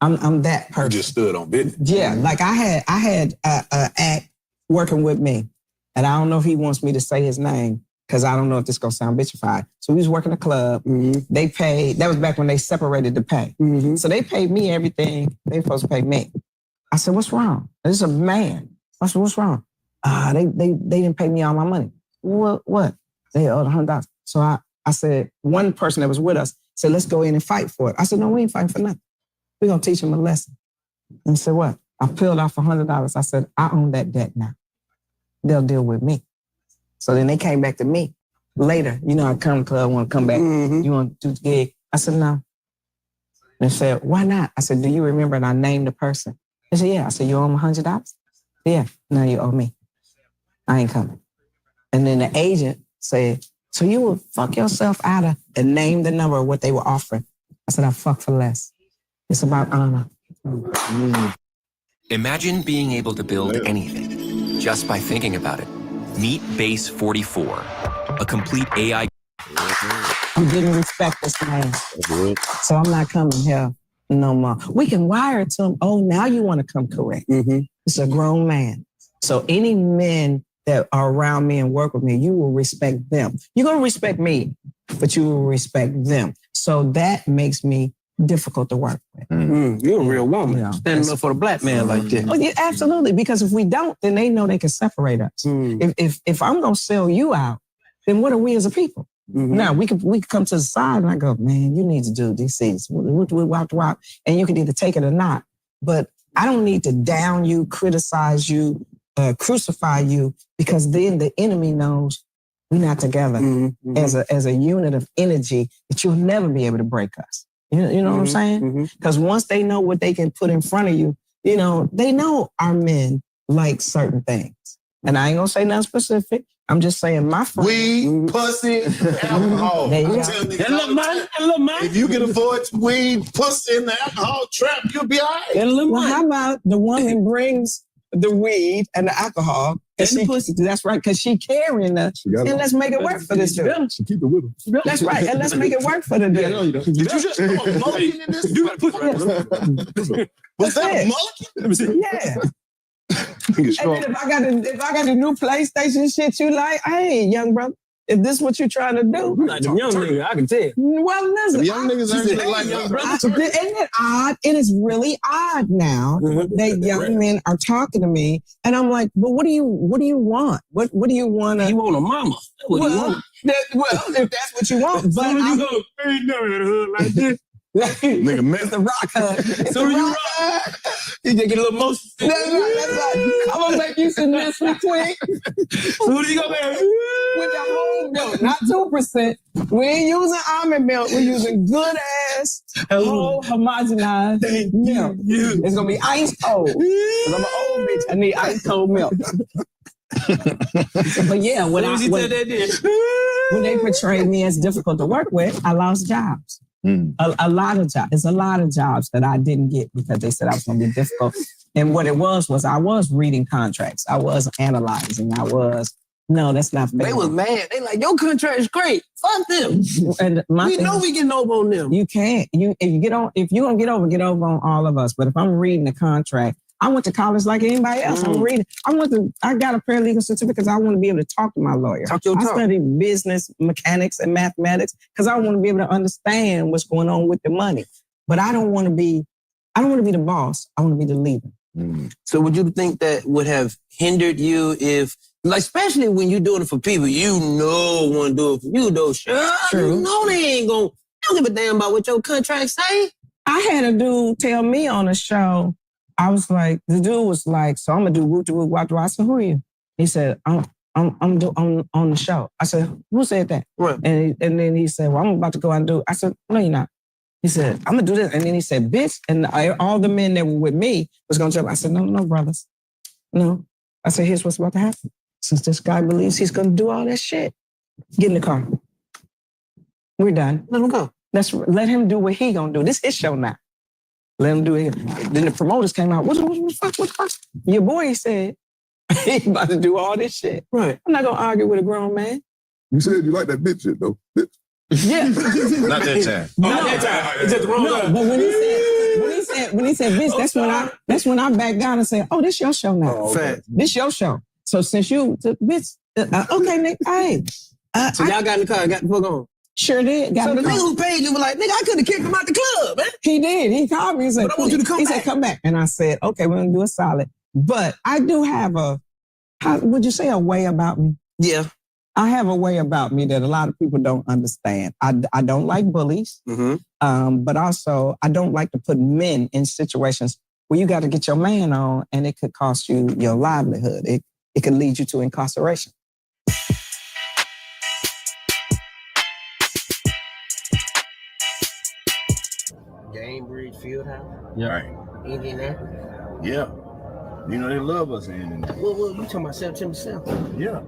I'm that person. You just stood on business. Yeah, like I had a act working with me, and I don't know if he wants me to say his name because I don't know if this gonna sound bitchified. So we was working a club. They paid. That was back when they separated the pay. So they paid me everything they were supposed to pay me. I said, what's wrong? This is a man. I said, what's wrong? They didn't pay me all my money. What? They owed $100. So I said, one person that was with us said, let's go in and fight for it. I said, no, we ain't fighting for nothing. We're going to teach him a lesson. And he said, what? I peeled off $100. I said, I own that debt now. They'll deal with me. So then they came back to me later. I come club, want to come back. You want to do the gig? I said, no. And they said, why not? I said, do you remember? And I named the person. They said, yeah. I said, you owe them $100? Yeah. Now you owe me. I ain't coming. And then the agent said, so you will fuck yourself out of and name the number of what they were offering. I said, I fuck for less. It's about honor. Imagine being able to build anything just by thinking about it. Meet Base 44, a complete AI. I'm getting respect this man. So I'm not coming here no more. We can wire it to him. Oh, now you want to come correct. It's a grown man. So any men that are around me and work with me, you will respect them. You're going to respect me, but you will respect them. So that makes me difficult to work with. You're a real woman. Standing up for the black man like that. Oh, yeah, absolutely. Because if we don't, then they know they can separate us. If I'm going to sell you out, then what are we as a people? Now, we could come to the side and I go, man, you need to do these things. We walk, and you can either take it or not. But I don't need to down you, criticize you, crucify you, because then the enemy knows we're not together as a unit of energy that you'll never be able to break us. You know what I'm saying? Because once they know what they can put in front of you, they know our men like certain things. And I ain't gonna say nothing specific. I'm just saying my friend. Weed, pussy, alcohol. There you go. If you can afford weed, pussy, and the alcohol trap, you'll be all right. Well, how about the woman brings the weed and the alcohol and the pussy? That's right, because she carrying the. And let's make it work for this dude. She keep it with her. That's right, and let's make it work for the dude. Did you just throw a mulligan in this? Was that a mulligan? Let me see. Yeah. And then if I got the new PlayStation shit you like, hey, young brother, if this is what you're trying to do. You like them young niggas, I can tell. Well, listen. Them young niggas actually like young brothers. Isn't it odd? It is really odd now that young men are talking to me. And I'm like, but what do you want? What do you want to? You want a mama. Well, if that's what you want. But you go, ain't never in the hood like this. Nigga, man. It's the rock hug. It's the rock hug. You just get a little motion. That's right. I'm gonna make you some Nestle Twix. Who do you go there? With the whole milk, not 2%. We ain't using almond milk. We're using good ass, whole homogenized milk. It's gonna be ice cold. Cause I'm an old bitch. I need ice cold milk. But yeah, when they portrayed me as difficult to work with, I lost jobs. A lot of jobs. It's a lot of jobs that I didn't get because they said I was going to be difficult. And what it was I was reading contracts. I was analyzing. No, that's not fair. They was mad. They like, your contract is great. Fuck them. And we know we getting over on them. You can't. If you're going to get over on all of us. But if I'm reading the contract, I went to college like anybody else. I'm reading. I got a paralegal certificate because I want to be able to talk to my lawyer. I studied business, mechanics, and mathematics because I want to be able to understand what's going on with the money. But I don't want to be the boss. I want to be the leader. So would you think that would have hindered you if, like, especially when you're doing it for people you know want to do it for you, though? Sure. You know they ain't going to give a damn about what your contract say. I had a dude tell me on a show, the dude was like, so I'm going to do woo to woo, wah, I said, who are you? He said, I'm on the show. I said, who said that? Right. And then he said, well, I'm about to go out and do it. I said, no, you're not. He said, I'm going to do this. And then he said, bitch. And all the men that were with me was going to tell me. I said, no, brothers. No. I said, here's what's about to happen. Since this guy believes he's going to do all that shit, get in the car. We're done. Let him go. Let him do what he going to do. This is his show now. Let him do it. Then the promoters came out. What the fuck? Your boy said he's about to do all this shit. Right. I'm not going to argue with a grown man. You said you like that bitch shit, though. Bitch. Yeah. Not that time. Not that time. It's just the wrong time. But when he said bitch, that's when I backed down and said, oh, this your show now. Oh, okay. This your show. So since you, bitch, okay, Nick, hey. So y'all got in the car and got the fuck on? Sure did. So the nigga who paid you was like, nigga, I could have kicked him out the club, man. He did. He called me and said, but I want you to come back. He said, come back. And I said, okay, we're going to do a solid. But I do have would you say a way about me? Yeah. I have a way about me that a lot of people don't understand. I don't like bullies, but also I don't like to put men in situations where you got to get your man on and it could cost you your livelihood. It could lead you to incarceration. Gamebridge Fieldhouse? Yeah. Right. Indianapolis? Yeah. You know, they love us in Indianapolis. Well, you talking about September 7th? Yeah.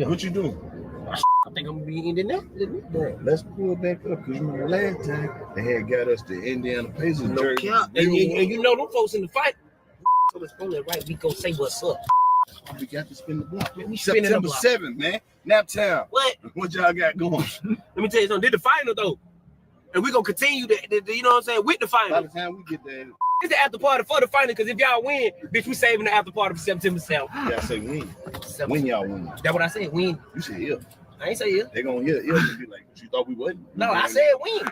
What you doing? I think I'm going to be in Indianapolis. Bro, let's pull it back up because remember last time they had got us the Indiana Pacers No jersey. cap. And you know them folks in the fight. So it's only right we go say what's up. We got to spin the block. Man, we spinning the September block. 7th, man. Naptown. What? What y'all got going? Let me tell you something. Did the final though, and we gonna continue the you know what I'm saying, with the final. By the time we get there, It's the after party for the final. Because if y'all win, bitch, we saving the after party for September 7th. y'all say win. When y'all win. That's what I said. Win. You said yeah. I ain't say yeah. They gonna hear and be like, you thought we wasn't? No, I said win.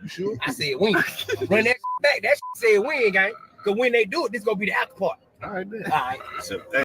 You sure? I said win. Run that back. That said win, gang. Because when they do it, this gonna be the after party. All right, then. All right. So,